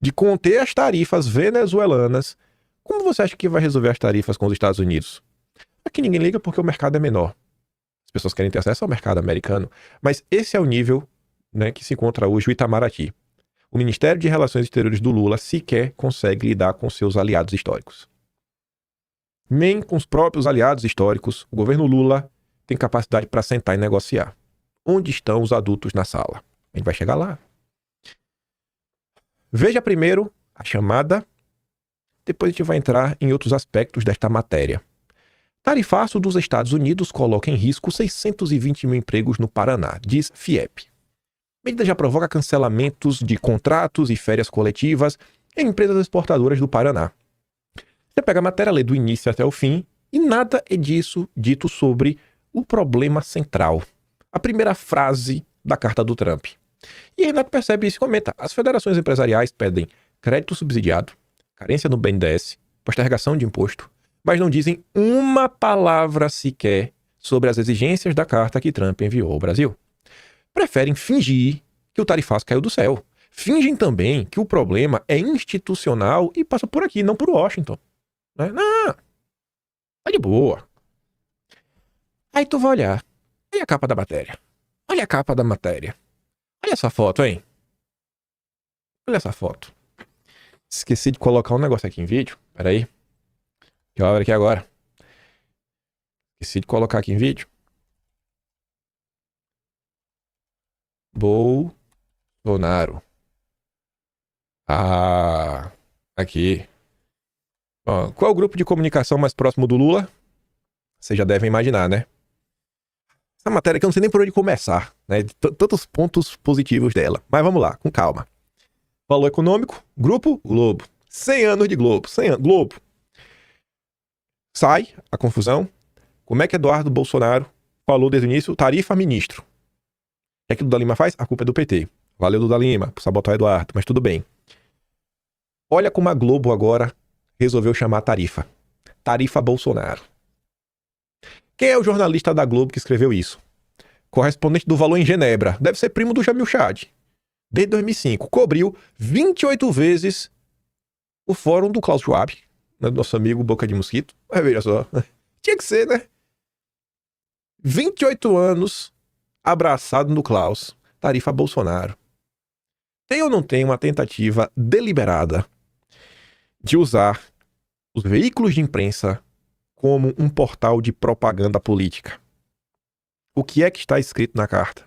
de conter as tarifas venezuelanas, como você acha que vai resolver as tarifas com os Estados Unidos? Aqui ninguém liga porque o mercado é menor. As pessoas querem ter acesso ao mercado americano, mas esse é o nível, né, que se encontra hoje o Itamaraty. O Ministério de Relações Exteriores do Lula sequer consegue lidar com seus aliados históricos. Nem com os próprios aliados históricos, o governo Lula tem capacidade para sentar e negociar. Onde estão os adultos na sala? A gente vai chegar lá. Veja primeiro a chamada, depois a gente vai entrar em outros aspectos desta matéria. Tarifaço dos Estados Unidos coloca em risco 620 mil empregos no Paraná, diz FIEP. Medida já provoca cancelamentos de contratos e férias coletivas em empresas exportadoras do Paraná. Você pega a matéria, lê do início até o fim, e nada é disso dito sobre o problema central. A primeira frase da carta do Trump. E Renato percebe isso e comenta: as federações empresariais pedem crédito subsidiado, carência no BNDES, postergação de imposto, mas não dizem uma palavra sequer sobre as exigências da carta que Trump enviou ao Brasil. Preferem fingir que o tarifaço caiu do céu. Fingem também que o problema é institucional e passa por aqui, não por Washington. Né? Não, tá de boa. Aí tu vai olhar. Olha a capa da matéria. Olha a capa da matéria. Olha essa foto, hein? Olha essa foto. Esqueci de colocar um negócio aqui em vídeo. Peraí. Que eu abro aqui agora. Esqueci de colocar aqui em vídeo. Bolsonaro. Ah, aqui. Ó, qual é o grupo de comunicação mais próximo do Lula? Vocês já devem imaginar, né? Essa matéria que eu não sei nem por onde começar, né? Tantos pontos positivos dela. Mas vamos lá, com calma. Valor econômico, grupo Globo. 100 anos de Globo. 100 anos, Globo. Sai a confusão. Como é que Eduardo Bolsonaro falou desde o início? Tarifa ministro. O que Duda Lima faz? A culpa é do PT. Valeu, Duda Lima, por sabotar o Eduardo, mas tudo bem. Olha como a Globo agora resolveu chamar tarifa. Tarifa Bolsonaro. Quem é o jornalista da Globo que escreveu isso? Correspondente do Valor em Genebra. Deve ser primo do Jamil Chad. Desde 2005. Cobriu 28 vezes o fórum do Klaus Schwab, né, nosso amigo Boca de Mosquito. Mas veja só. Tinha que ser, né? 28 anos abraçado no Klaus. Tarifa Bolsonaro. Tem ou não tem uma tentativa deliberada de usar os veículos de imprensa como um portal de propaganda política? O que é que está escrito na carta?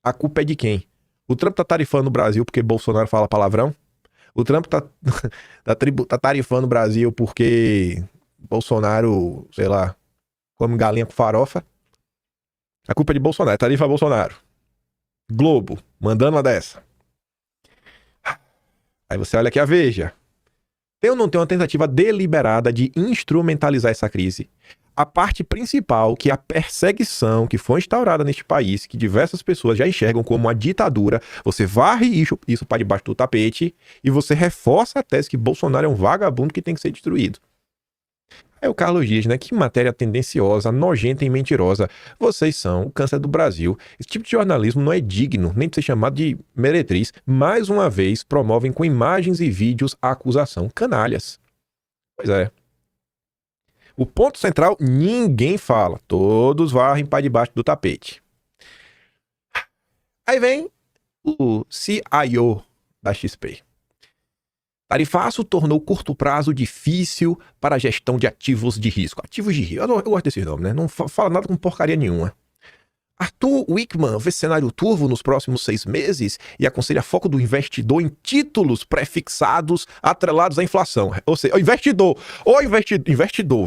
A culpa é de quem? O Trump tá tarifando o Brasil porque Bolsonaro fala palavrão? O Trump tá tarifando o Brasil porque Bolsonaro, sei lá, come galinha com farofa? A culpa é de Bolsonaro, tarifa Bolsonaro. Globo, mandando uma dessa. Aí você olha aqui a Veja. Tem ou não tem uma tentativa deliberada de instrumentalizar essa crise? A parte principal, que é a perseguição que foi instaurada neste país, que diversas pessoas já enxergam como uma ditadura, você varre isso para debaixo do tapete e você reforça a tese que Bolsonaro é um vagabundo que tem que ser destruído. Aí o Carlos diz, né? Que matéria tendenciosa, nojenta e mentirosa. Vocês são o câncer do Brasil. Esse tipo de jornalismo não é digno, nem de ser chamado de meretriz. Mais uma vez, promovem com imagens e vídeos a acusação. Canalhas. Pois é. O ponto central, ninguém fala. Todos varrem para debaixo do tapete. Aí vem o CIO da XP. Tarifaço tornou curto prazo difícil para a gestão de ativos de risco. Ativos de risco. Eu gosto desses nomes, né? Não fala nada com porcaria nenhuma. Arthur Wickman vê cenário turvo nos próximos 6 meses e aconselha foco do investidor em títulos prefixados atrelados à inflação. Ou seja, investidor,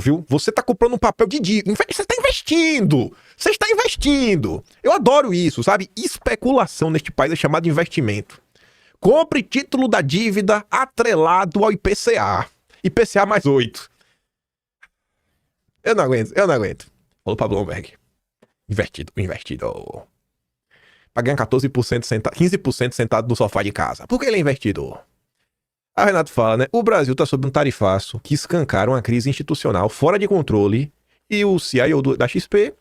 viu? Você está comprando um papel de dívida. Você está investindo. Você está investindo. Eu adoro isso, sabe? Especulação neste país é chamado de investimento. Compre título da dívida atrelado ao IPCA. IPCA mais 8. Eu não aguento. Falou pra Bloomberg. Investidor. Pra ganhar 15% sentado no sofá de casa. Por que ele é investidor? A Renato fala, né? O Brasil tá sob um tarifaço que escancara uma crise institucional fora de controle. E o CIO da XP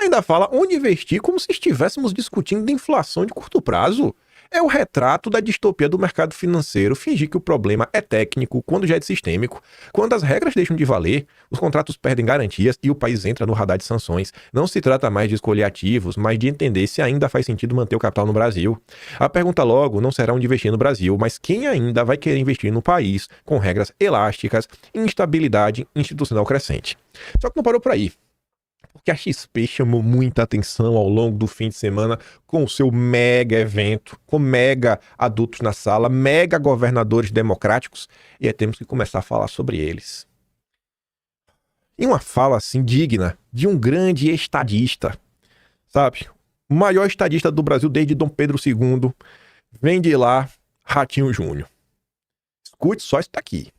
ainda fala onde investir como se estivéssemos discutindo de inflação de curto prazo. É o retrato da distopia do mercado financeiro, fingir que o problema é técnico quando já é sistêmico. Quando as regras deixam de valer, os contratos perdem garantias e o país entra no radar de sanções. Não se trata mais de escolher ativos, mas de entender se ainda faz sentido manter o capital no Brasil. A pergunta logo não será onde investir no Brasil, mas quem ainda vai querer investir no país com regras elásticas e instabilidade institucional crescente. Só que não parou por aí. Porque a XP chamou muita atenção ao longo do fim de semana com o seu mega evento, com mega adultos na sala, mega governadores democráticos, e aí temos que começar a falar sobre eles. E uma fala assim digna de um grande estadista, sabe? O maior estadista do Brasil desde Dom Pedro II, vem de lá, Ratinho Júnior. Escute só isso daqui.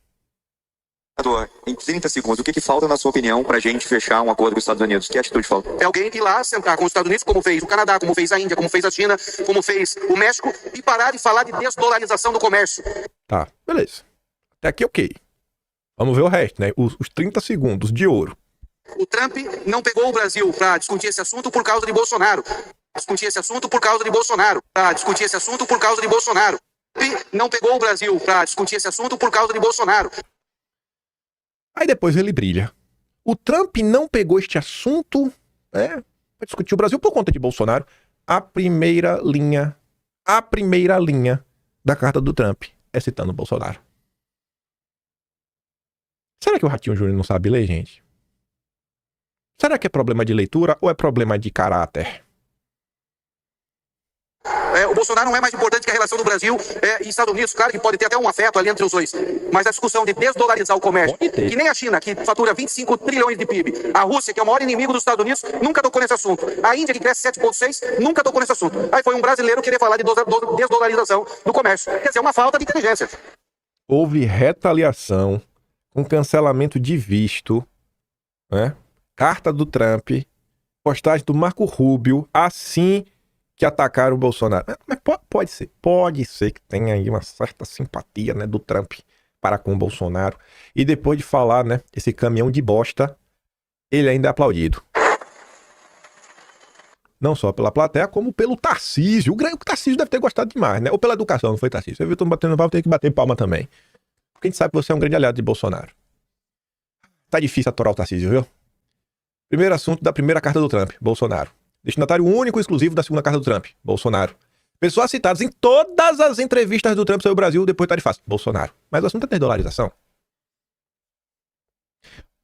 Em 30 segundos, o que falta, na sua opinião, pra gente fechar um acordo com os Estados Unidos? Que atitude falta? É alguém ir lá, sentar com os Estados Unidos, como fez o Canadá, como fez a Índia, como fez a China, como fez o México, e parar de falar de desdolarização do comércio. Tá, beleza. Até aqui ok. Vamos ver o resto, né? Os 30 segundos de ouro. O Trump não pegou o Brasil pra discutir esse assunto por causa de Bolsonaro. Discutir esse assunto por causa de Bolsonaro. Discutir esse assunto por causa de Bolsonaro. Trump não pegou o Brasil pra discutir esse assunto por causa de Bolsonaro. Aí depois ele brilha. O Trump não pegou este assunto, para discutir o Brasil por conta de Bolsonaro. A primeira linha da carta do Trump é citando o Bolsonaro. Será que o Ratinho Júnior não sabe ler, gente? Será que é problema de leitura ou é problema de caráter? O Bolsonaro não é mais importante que a relação do Brasil e Estados Unidos. Claro que pode ter até um afeto ali entre os dois. Mas a discussão de desdolarizar o comércio, que nem a China, que fatura 25 trilhões de PIB. A Rússia, que é o maior inimigo dos Estados Unidos, nunca tocou nesse assunto. A Índia, que cresce 7,6, nunca tocou nesse assunto. Aí foi um brasileiro querer falar de desdolarização do comércio. Quer dizer, uma falta de inteligência. Houve retaliação, um cancelamento de visto, né? Carta do Trump, postagem do Marco Rubio, assim que atacaram o Bolsonaro. Mas pode ser que tenha aí uma certa simpatia, né, do Trump para com o Bolsonaro. E depois de falar, né, esse caminhão de bosta, ele ainda é aplaudido. Não só pela plateia, como pelo Tarcísio. O Tarcísio deve ter gostado demais, né? Ou pela educação, não foi, Tarcísio? Você viu, tô batendo palma, tem que bater palma também. Porque a gente sabe que você é um grande aliado de Bolsonaro. Tá difícil atorar o Tarcísio, viu? Primeiro assunto da primeira carta do Trump, Bolsonaro. Destinatário único e exclusivo da segunda carta do Trump, Bolsonaro. Pessoas citadas em todas as entrevistas do Trump sobre o Brasil depois de tarifácio, Bolsonaro. Mas o assunto é desdolarização.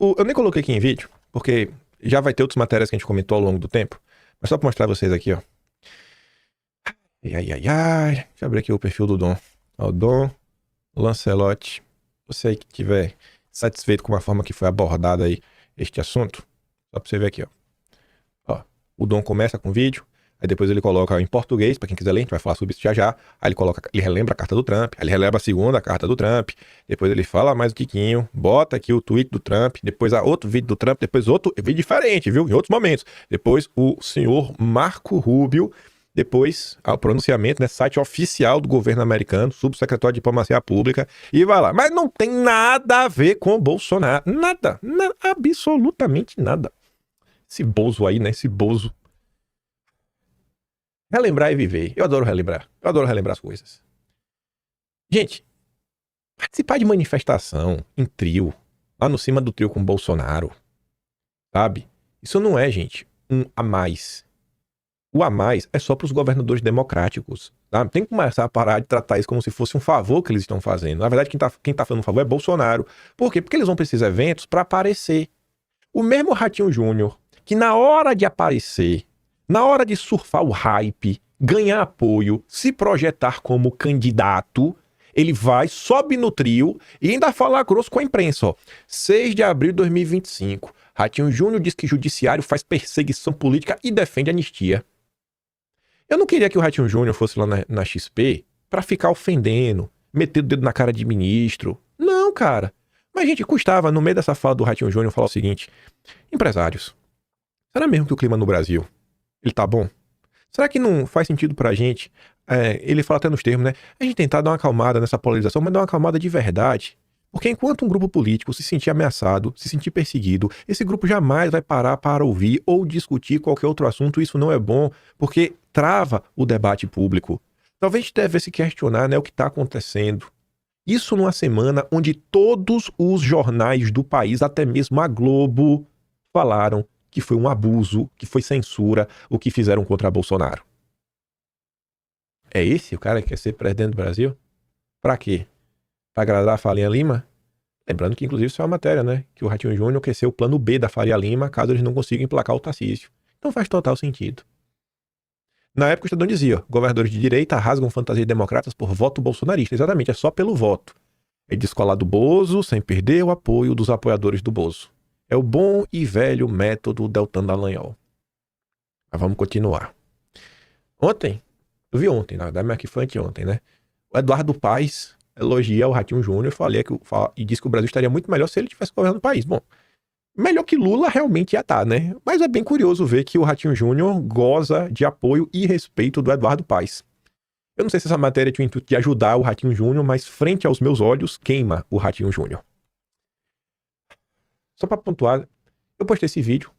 Eu nem coloquei aqui em vídeo, porque já vai ter outras matérias que a gente comentou ao longo do tempo. Mas só pra mostrar pra vocês aqui, ó. Deixa eu abrir aqui o perfil do Dom. Ó, Dom Lancelotti. Você aí que estiver satisfeito com a forma que foi abordado aí este assunto, só pra você ver aqui, ó. O Dom começa com o vídeo, aí depois ele coloca em português, pra quem quiser ler, a gente vai falar sobre isso já. Aí ele relembra a carta do Trump, aí ele relembra a segunda carta do Trump, depois ele fala mais um tiquinho, bota aqui o tweet do Trump, depois outro vídeo do Trump, depois outro vídeo diferente, viu? Em outros momentos. Depois o senhor Marco Rubio, depois o pronunciamento, né? Site oficial do governo americano, subsecretário de Diplomacia Pública, e vai lá. Mas não tem nada a ver com o Bolsonaro. Nada, absolutamente nada. Esse bozo aí, né? Esse bozo. Relembrar e viver. Eu adoro relembrar. Eu adoro relembrar as coisas. Gente, participar de manifestação em trio, lá no cima do trio com o Bolsonaro, sabe? Isso não é, gente, um a mais. O a mais é só para os governadores democráticos, sabe? Tem que começar a parar de tratar isso como se fosse um favor que eles estão fazendo. Na verdade, quem tá fazendo um favor é Bolsonaro. Por quê? Porque eles vão para esses eventos para aparecer. O mesmo Ratinho Júnior, que na hora de aparecer, Na hora de surfar o hype, ganhar apoio, se projetar como candidato, ele vai, sobe no trio e ainda fala grosso com a imprensa, ó. 6 de abril de 2025. Ratinho Júnior diz que judiciário faz perseguição política e defende anistia. Eu não queria que o Ratinho Júnior fosse lá na XP pra ficar ofendendo, meter o dedo na cara de ministro. Não, cara. Mas, gente, custava, no meio dessa fala do Ratinho Júnior, falar o seguinte: empresários, será mesmo que o clima no Brasil, ele tá bom? Será que não faz sentido pra gente, ele fala até nos termos, né? A gente tentar dar uma acalmada nessa polarização, mas dar uma acalmada de verdade. Porque enquanto um grupo político se sentir ameaçado, se sentir perseguido, esse grupo jamais vai parar para ouvir ou discutir qualquer outro assunto. Isso não é bom, porque trava o debate público. Talvez a gente deve se questionar, né, o que está acontecendo. Isso numa semana onde todos os jornais do país, até mesmo a Globo, falaram que foi um abuso, que foi censura, o que fizeram contra Bolsonaro. É esse o cara que quer ser presidente do Brasil? Pra quê? Pra agradar a Faria Lima? Lembrando que, inclusive, isso é uma matéria, né? Que o Ratinho Júnior quer ser o plano B da Faria Lima, caso eles não consigam emplacar o Tarcísio. Então faz total sentido. Na época, o Estadão dizia, governadores de direita rasgam fantasias democratas por voto bolsonarista. Exatamente, é só pelo voto. É descolar do Bozo sem perder o apoio dos apoiadores do Bozo. É o bom e velho método Deltan Dallagnol. Mas vamos continuar. Ontem, eu vi ontem, na verdade, mas aqui foi anteontem, né? O Eduardo Paes elogia o Ratinho Júnior e disse que o Brasil estaria muito melhor se ele tivesse governando o país. Bom, melhor que Lula realmente ia estar, né? Mas é bem curioso ver que o Ratinho Júnior goza de apoio e respeito do Eduardo Paes. Eu não sei se essa matéria tinha o intuito de ajudar o Ratinho Júnior, mas frente aos meus olhos, queima o Ratinho Júnior. Só pra pontuar, eu postei esse vídeo.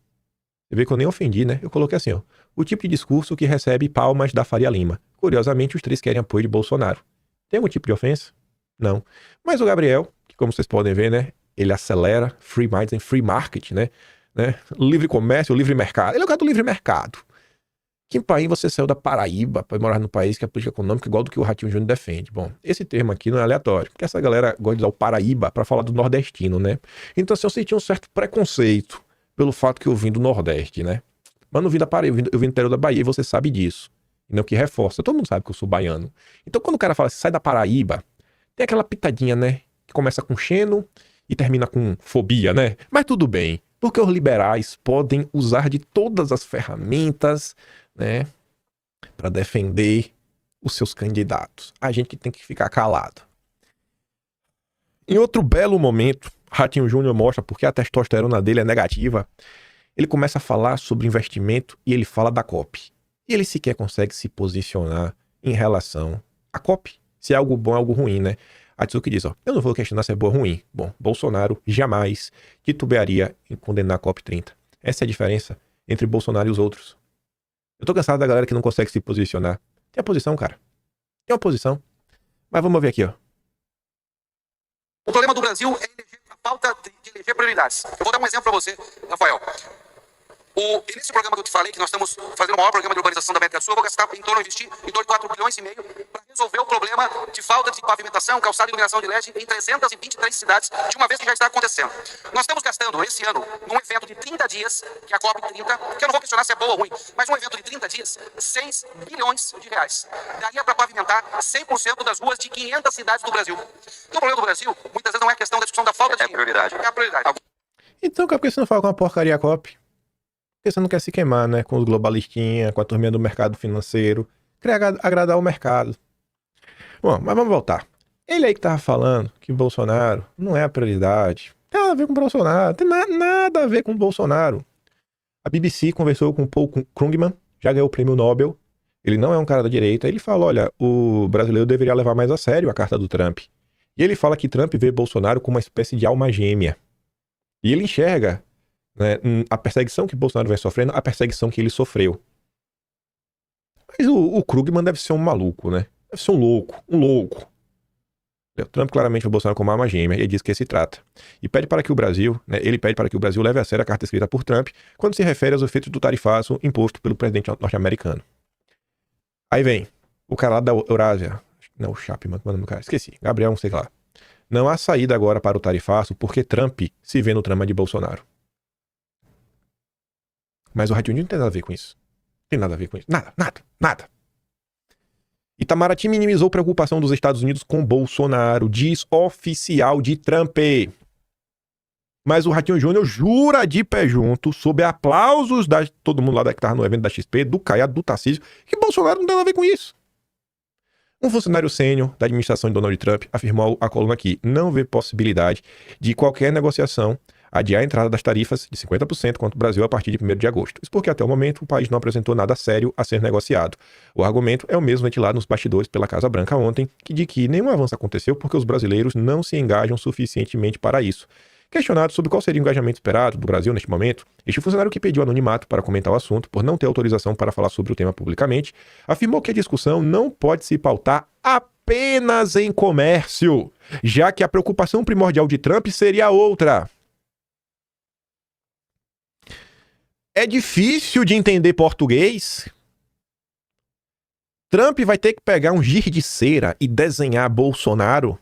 Você vê que eu nem ofendi, né? Eu coloquei assim, ó. O tipo de discurso que recebe palmas da Faria Lima. Curiosamente, os três querem apoio de Bolsonaro. Tem algum tipo de ofensa? Não. Mas o Gabriel, que como vocês podem ver, né? Ele acelera free minds and free market, né? Livre comércio, livre mercado. Ele é o cara do livre mercado. Que país você saiu da Paraíba para morar no país que a política econômica é igual do que o Ratinho Júnior defende? Bom, esse termo aqui não é aleatório, porque essa galera gosta de usar o Paraíba para falar do nordestino, né? Então, assim, eu senti um certo preconceito pelo fato que eu vim do Nordeste, né? Mas não vim da Paraíba, eu vim do interior da Bahia e você sabe disso. E não que reforça, todo mundo sabe que eu sou baiano. Então, quando o cara fala assim, sai da Paraíba, tem aquela pitadinha, né? Que começa com xeno e termina com fobia, né? Mas tudo bem, porque os liberais podem usar de todas as ferramentas, né? Para defender os seus candidatos. A gente que tem que ficar calado. Em outro belo momento, Ratinho Júnior mostra porque a testosterona dele é negativa. Ele começa a falar sobre investimento e ele fala da COP. E ele sequer consegue se posicionar em relação à COP. Se é algo bom, é algo ruim, né? A Atsuki diz, ó, eu não vou questionar se é bom ou ruim. Bom, Bolsonaro jamais titubearia em condenar a COP30. Essa é a diferença entre Bolsonaro e os outros. Eu tô cansado da galera que não consegue se posicionar. Tem a posição, cara. Tem uma posição. Mas vamos ver aqui, ó. O problema do Brasil é a falta de eleger prioridades. Eu vou dar um exemplo para você, Rafael. Nesse programa que eu te falei, que nós estamos fazendo o maior programa de urbanização da América do Sul, eu vou gastar em torno de 4,5 bilhões para resolver o problema de falta de pavimentação, calçada e iluminação de LED em 323 cidades, de uma vez que já está acontecendo. Nós estamos gastando esse ano, num evento de 30 dias, que é a COP30, que eu não vou questionar se é boa ou ruim, mas um evento de 30 dias, 6 bilhões de reais. Daria para pavimentar 100% das ruas de 500 cidades do Brasil. Então o problema do Brasil, muitas vezes não é a questão da discussão da falta de dinheiro. É a prioridade. Então, por que você não fala com uma porcaria a COP? Porque você não quer se queimar, né? Com os globalistinhas, com a turminha do mercado financeiro. Quer agradar o mercado. Bom, mas vamos voltar. Ele aí que tava falando que Bolsonaro não é a prioridade. Tem nada a ver com Bolsonaro. Tem nada a ver com Bolsonaro. A BBC conversou com o Paul Krugman, já ganhou o prêmio Nobel. Ele não é um cara da direita. Ele fala, olha, o brasileiro deveria levar mais a sério a carta do Trump. E ele fala que Trump vê Bolsonaro como uma espécie de alma gêmea. E ele enxerga, né, a perseguição que Bolsonaro vem sofrendo, a perseguição que ele sofreu. Mas o Krugman deve ser um maluco, né? Deve ser um louco. O Trump claramente vê o Bolsonaro como uma alma gêmea e diz que se trata. E pede para que o Brasil, né, ele pede para que o Brasil leve a sério a carta escrita por Trump quando se refere aos efeitos do tarifaço imposto pelo presidente norte-americano. Aí vem o cara lá da Eurásia. Não, o Chapman, mano, cara, esqueci. Gabriel, não sei lá. Não há saída agora para o tarifaço porque Trump se vê no trama de Bolsonaro. Mas o Ratinho não tem nada a ver com isso. Tem nada a ver com isso. Nada. Itamaraty minimizou preocupação dos Estados Unidos com Bolsonaro, diz oficial de Trump. Mas o Ratinho Júnior jura de pé junto, sob aplausos de todo mundo lá que estava no evento da XP, do Caiado, do Tarcísio, que Bolsonaro não tem nada a ver com isso. Um funcionário sênior da administração de Donald Trump afirmou à coluna que não vê possibilidade de qualquer negociação adiar a entrada das tarifas de 50% contra o Brasil a partir de 1º de agosto. Isso porque até o momento o país não apresentou nada sério a ser negociado. O argumento é o mesmo ventilado nos bastidores pela Casa Branca ontem, de que nenhum avanço aconteceu porque os brasileiros não se engajam suficientemente para isso. Questionado sobre qual seria o engajamento esperado do Brasil neste momento, este funcionário, que pediu anonimato para comentar o assunto por não ter autorização para falar sobre o tema publicamente, afirmou que a discussão não pode se pautar apenas em comércio, já que a preocupação primordial de Trump seria outra. É difícil de entender português? Trump vai ter que pegar um giz de cera e desenhar Bolsonaro,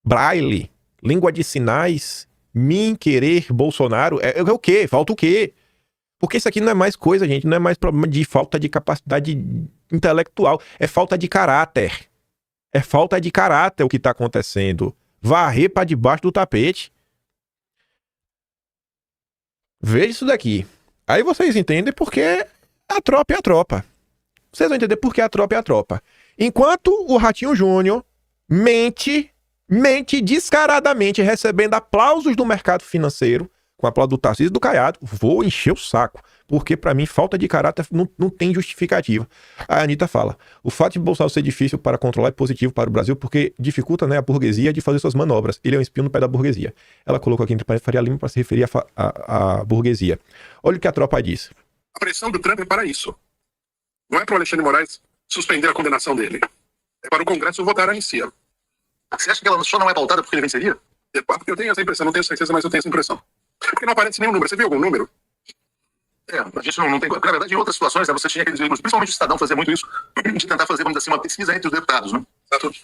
braille, língua de sinais, mim querer Bolsonaro. É o quê? Falta o quê? Porque isso aqui não é mais coisa, gente. Não é mais problema de falta de capacidade intelectual. É falta de caráter. É falta de caráter o que está acontecendo. Varrer para debaixo do tapete. Veja isso daqui. Aí vocês entendem porque a tropa é a tropa. Vocês vão entender porque a tropa é a tropa. Enquanto o Ratinho Júnior mente descaradamente, recebendo aplausos do mercado financeiro, com aplauso do Tarcísio e do Caiado, vou encher o saco, porque para mim falta de caráter não tem justificativa. A Anitta fala, o fato de Bolsonaro ser difícil para controlar é positivo para o Brasil, porque dificulta, né, a burguesia de fazer suas manobras. Ele é um espinho no pé da burguesia. Ela colocou aqui entre parênteses Faria Lima para se referir à burguesia. Olha o que a tropa diz. A pressão do Trump é para isso. Não é para o Alexandre de Moraes suspender a condenação dele. É para o Congresso votar a anistia. Você acha que ela só não é pautada porque ele venceria? Porque eu tenho essa impressão, não tenho certeza, mas eu tenho essa impressão. Porque não aparece nenhum número. Você viu algum número? A gente não tem... Na verdade, em outras situações, né, você tinha aqueles veículos, principalmente o Estadão fazia muito isso, de tentar fazer, vamos dizer assim, uma pesquisa entre os deputados, né?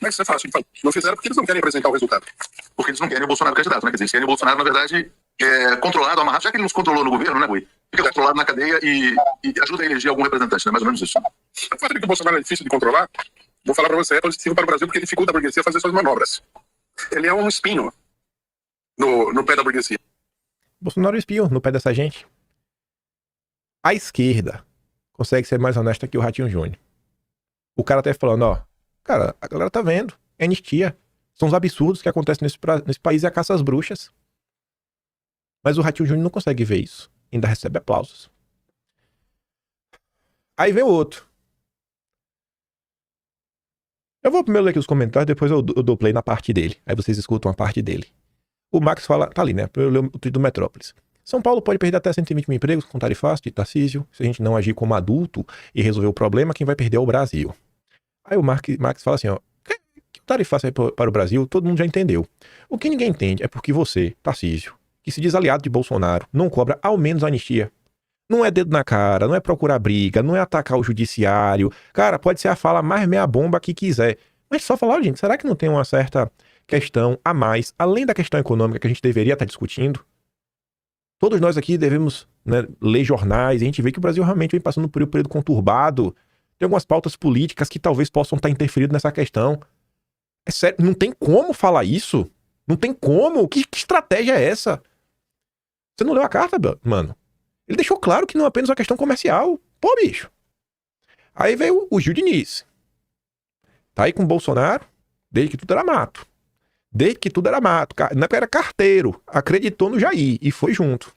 Mas isso é fácil. Não fizeram porque eles não querem apresentar o resultado. Porque eles não querem o Bolsonaro candidato, né? Quer dizer, eles querem o Bolsonaro, na verdade, controlado, amarrado, já que ele nos controlou no governo, né, Gui? Fica controlado na cadeia e ajuda a eleger algum representante, né? Mais ou menos isso. O fato de que o Bolsonaro é difícil de controlar, vou falar para você, é positivo para o Brasil porque ele dificulta a burguesia a fazer suas manobras. Ele é um espinho no pé da burguesia. Bolsonaro é espinho no pé dessa gente. A esquerda consegue ser mais honesta que o Ratinho Júnior. O cara tá falando, ó, cara, a galera tá vendo, é anistia. São os absurdos que acontecem nesse país e a caça às bruxas. Mas o Ratinho Júnior não consegue ver isso. Ainda recebe aplausos. Aí vem o outro. Eu vou primeiro ler aqui os comentários, depois eu dou play na parte dele. Aí vocês escutam a parte dele. O Max fala, tá ali, né? Eu leio o tweet do Metrópolis. São Paulo pode perder até 120 mil empregos com tarifaço de Tarcísio. Se a gente não agir como adulto e resolver o problema, quem vai perder é o Brasil. Aí o Max fala assim, ó. Que o tarifaço é para o Brasil, todo mundo já entendeu. O que ninguém entende é porque você, Tarcísio, que se diz aliado de Bolsonaro, não cobra ao menos a anistia. Não é dedo na cara, não é procurar briga, não é atacar o judiciário. Cara, pode ser a fala mais meia bomba que quiser. Mas só falar, gente, será que não tem uma certa questão a mais, além da questão econômica que a gente deveria estar discutindo? Todos nós aqui devemos, né, ler jornais, e a gente vê que o Brasil realmente vem passando por um período conturbado. Tem algumas pautas políticas que talvez possam estar interferindo nessa questão. É sério, não tem como falar isso? Não tem como? Que estratégia é essa? Você não leu a carta, mano? Ele deixou claro que não é apenas uma questão comercial. Pô, bicho. Aí veio o Gil Diniz. Tá aí com o Bolsonaro, desde que tudo era mato. Desde que tudo era mato. Na época era carteiro. Acreditou no Jair e foi junto.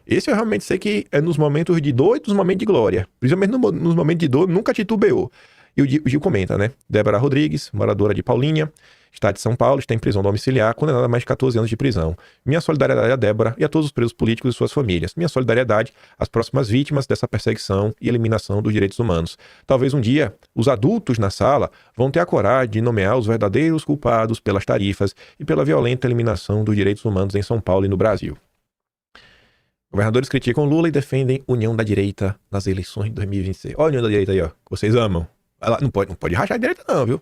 Esse eu realmente sei que é nos momentos de dor e nos momentos de glória. Principalmente nos momentos de dor, nunca titubeou. E o Gil comenta, né? Débora Rodrigues, moradora de Paulinha, Estado de São Paulo, está em prisão domiciliar, condenada a mais de 14 anos de prisão. Minha solidariedade a Débora e a todos os presos políticos e suas famílias. Minha solidariedade às próximas vítimas dessa perseguição e eliminação dos direitos humanos. Talvez um dia, os adultos na sala vão ter a coragem de nomear os verdadeiros culpados pelas tarifas e pela violenta eliminação dos direitos humanos em São Paulo e no Brasil. Governadores criticam Lula e defendem união da direita nas eleições de 2026. Olha a união da direita aí, ó, que vocês amam. Ela não pode rachar a direita não, viu?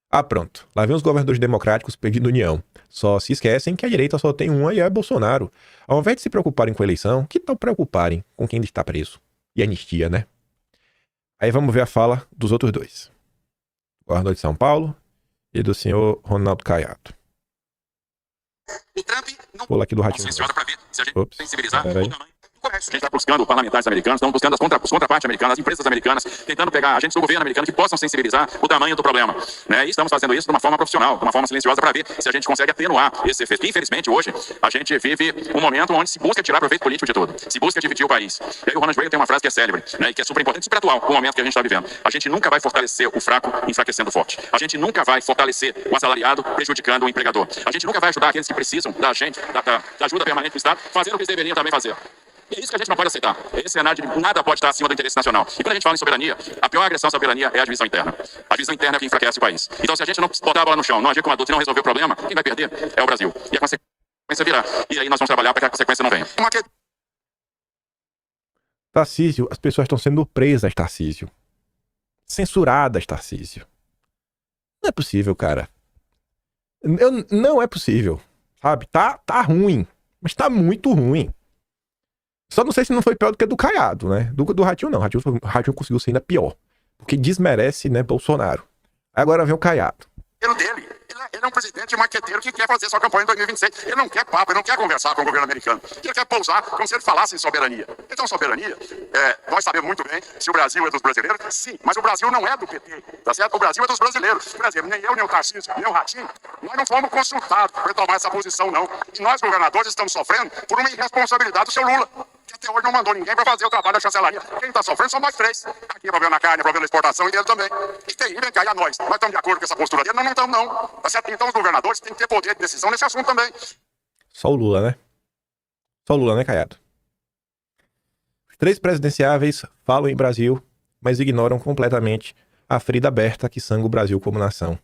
Ah, pronto. Lá vem os governadores democráticos pedindo união. Só se esquecem que a direita só tem uma e é Bolsonaro. Ao invés de se preocuparem com a eleição, que tal preocuparem com quem está preso? e anistia, né? Aí vamos ver a fala dos outros dois. O governador de São Paulo e do senhor Ronaldo Caiado. O Trump não Pula aqui do ratinho. funciona para ver se a gente Ops, sensibilizar o peraí. tamanho do comércio. A gente está buscando parlamentares americanos, estamos buscando os contrapartes americanas, as empresas americanas, tentando pegar agentes do governo americano que possam sensibilizar o tamanho do problema. Né? E estamos fazendo isso de uma forma profissional, de uma forma silenciosa, para ver se a gente consegue atenuar esse efeito. Infelizmente, hoje, a gente vive um momento onde se busca tirar proveito político de tudo, se busca dividir o país. E aí o Ronald Reagan tem uma frase que é célebre, né, e que é super importante, super atual, com o momento que a gente está vivendo. A gente nunca vai fortalecer o fraco enfraquecendo o forte. A gente nunca vai fortalecer o assalariado prejudicando o empregador. A gente nunca vai ajudar aqueles que precisam da gente, da ajuda permanente do Estado, fazendo o que eles deveriam também fazer. E é isso que a gente não pode aceitar. Esse cenário de nada pode estar acima do interesse nacional. E quando a gente fala em soberania, a pior agressão à soberania é a divisão interna. A divisão interna é que enfraquece o país. Então, se a gente não botar a bola no chão, não agir como adulto e não resolver o problema, quem vai perder é o Brasil. E a consequência virá. E aí nós vamos trabalhar para que a consequência não venha. Tarcísio, as pessoas estão sendo presas, Tarcísio. Censuradas, Tarcísio. Não é possível, cara. Não é possível. Sabe? Tá ruim. Mas tá muito ruim. Só não sei se não foi pior do que do Caiado, né? Do Ratinho não. O Ratinho conseguiu ser ainda pior. Porque desmerece, né, Bolsonaro. Aí agora vem o Caiado. Dele. Ele é um presidente marqueteiro que quer fazer sua campanha em 2026. Ele não quer papo, ele não quer conversar com o governo americano. Ele quer pousar como se ele falasse em soberania. Então, soberania, nós sabemos muito bem se o Brasil é dos brasileiros. Sim, mas o Brasil não é do PT, tá certo? O Brasil é dos brasileiros. Por exemplo, nem eu, nem o Tarcísio, nem o Ratinho, nós não fomos consultados para tomar essa posição, não. E nós, governadores, estamos sofrendo por uma irresponsabilidade do seu Lula, que até hoje não mandou ninguém para fazer o trabalho da chancelaria. Quem está sofrendo são nós três. Aqui é problema na carne, problema na exportação e dele também. E tem, vem cá, e a nós? Nós estamos de acordo com essa postura dele? Não estamos, não. Tá certo? Então os governadores têm que ter poder de decisão nesse assunto também. Só o Lula, né? Só o Lula, né, Caiado? Os 3 presidenciáveis falam em Brasil, mas ignoram completamente a ferida aberta que sangra o Brasil como nação.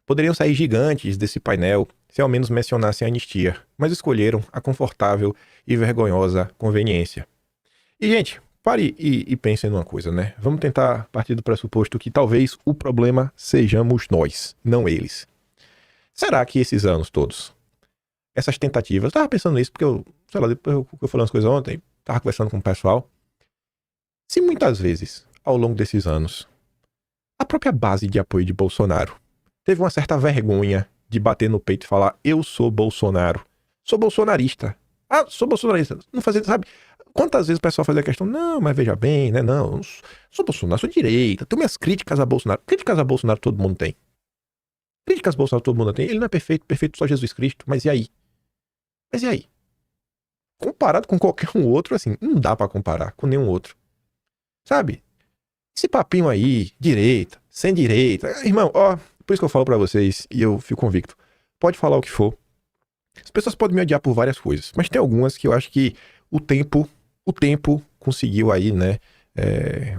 Poderiam sair gigantes desse painel se ao menos mencionassem a anistia, mas escolheram a confortável e vergonhosa conveniência. E, gente, pare e pensem numa coisa, né? Vamos tentar partir do pressuposto que talvez o problema sejamos nós, não eles. Será que esses anos todos, essas tentativas... Eu tava pensando nisso porque depois eu falei umas coisas ontem, tava conversando com o pessoal. Se muitas vezes, ao longo desses anos, a própria base de apoio de Bolsonaro teve uma certa vergonha de bater no peito e falar: eu sou Bolsonaro, sou bolsonarista. Ah, sou bolsonarista. Não fazer, sabe? Quantas vezes o pessoal fazia a questão: não, mas veja bem, né? Não, sou Bolsonaro, sou direita. Tenho minhas críticas a Bolsonaro. Críticas a Bolsonaro todo mundo tem. Críticas a Bolsonaro todo mundo tem. Ele não é perfeito, perfeito só Jesus Cristo. Mas e aí? Mas e aí? Comparado com qualquer um outro, assim, não dá pra comparar com nenhum outro. Sabe? Esse papinho aí, direita, sem direita. Irmão, ó, por isso que eu falo pra vocês, e eu fico convicto. Pode falar o que for. As pessoas podem me odiar por várias coisas, mas tem algumas que eu acho que o tempo conseguiu aí, né,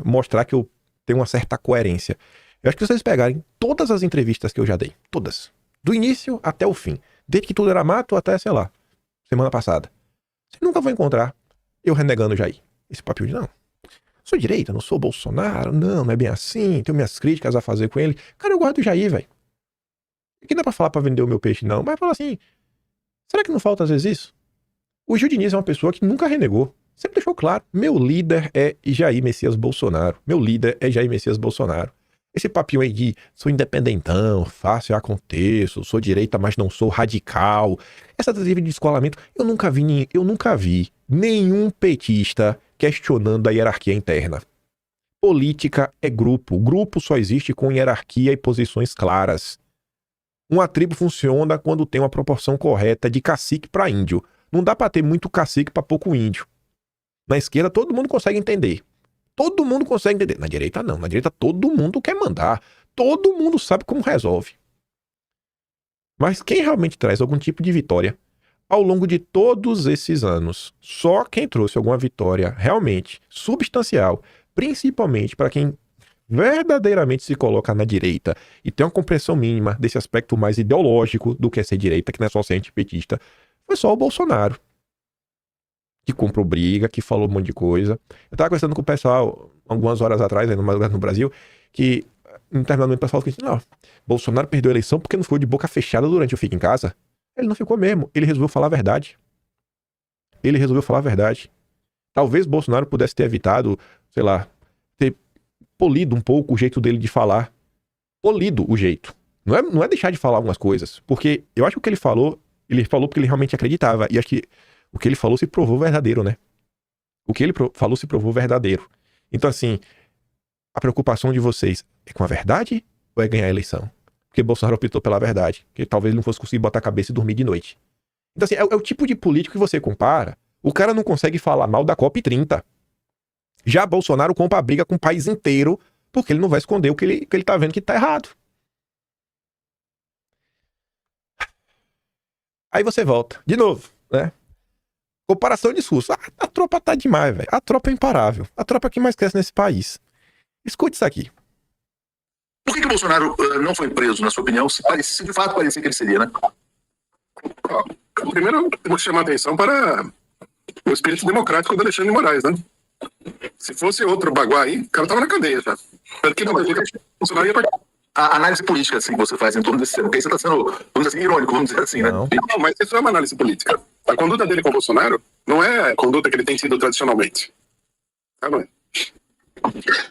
mostrar que eu tenho uma certa coerência. Eu acho que vocês pegarem todas as entrevistas que eu já dei, todas, do início até o fim, desde que tudo era mato até, sei lá, semana passada, você nunca vai encontrar eu renegando Jair. Esse papinho de não. Sou direita, não sou Bolsonaro, não é bem assim, tenho minhas críticas a fazer com ele. Cara, eu gosto do Jair, velho. Aqui não é pra falar pra vender o meu peixe, não, mas fala assim, será que não falta às vezes isso? O Gil Diniz é uma pessoa que nunca renegou. Sempre deixou claro, meu líder é Jair Messias Bolsonaro. Meu líder é Jair Messias Bolsonaro. Esse papinho aí de sou independentão, faço e aconteço, sou direita, mas não sou radical. Essa tentativa de descolamento, eu nunca vi nenhum petista questionando a hierarquia interna. Política é grupo. Grupo só existe com hierarquia e posições claras. Uma tribo funciona quando tem uma proporção correta de cacique para índio. Não dá para ter muito cacique para pouco índio. Na esquerda todo mundo consegue entender. Todo mundo consegue entender. Na direita não. Na direita todo mundo quer mandar. Todo mundo sabe como resolve. Mas quem realmente traz algum tipo de vitória ao longo de todos esses anos? Só quem trouxe alguma vitória realmente substancial, principalmente para quem verdadeiramente se coloca na direita e tem uma compreensão mínima desse aspecto mais ideológico do que é ser direita, que não é só ser antipetista, foi só o Bolsonaro. Que comprou briga, que falou um monte de coisa. Eu tava conversando com o pessoal algumas horas atrás, no Brasil, que em determinado momento o pessoal falou assim: não, Bolsonaro perdeu a eleição porque não ficou de boca fechada durante o Fica em Casa. Ele não ficou mesmo, ele resolveu falar a verdade. Talvez Bolsonaro pudesse ter evitado, sei lá, ter polido um pouco o jeito dele de falar. Polido o jeito. Não é deixar de falar algumas coisas. Porque eu acho que o que ele falou porque ele realmente acreditava. E acho que o que ele falou se provou verdadeiro, né? O que ele falou se provou verdadeiro. Então, assim, a preocupação de vocês é com a verdade ou é ganhar a eleição? Porque Bolsonaro optou pela verdade. Que talvez ele não fosse conseguir botar a cabeça e dormir de noite. Então, assim, é o tipo de político que você compara. O cara não consegue falar mal da COP30. Já Bolsonaro compra a briga com o país inteiro porque ele não vai esconder o que ele tá vendo que tá errado. Aí você volta, de novo, né? Comparação de discurso. A tropa tá demais, velho. A tropa é imparável. A tropa que mais cresce nesse país. Escute isso aqui. Por que o Bolsonaro não foi preso, na sua opinião, se de fato parecia que ele seria, né? Primeiro, temos que chamar a atenção para o espírito democrático do Alexandre de Moraes, né? Se fosse outro baguá aí, o cara tava na cadeia já. Bolsonaro ia partir. A análise política assim, que você faz em torno desse tema, porque você está sendo, vamos dizer assim, irônico, vamos dizer assim, né? Não, mas isso é uma análise política. A conduta dele com o Bolsonaro não é a conduta que ele tem sido tradicionalmente. Não é.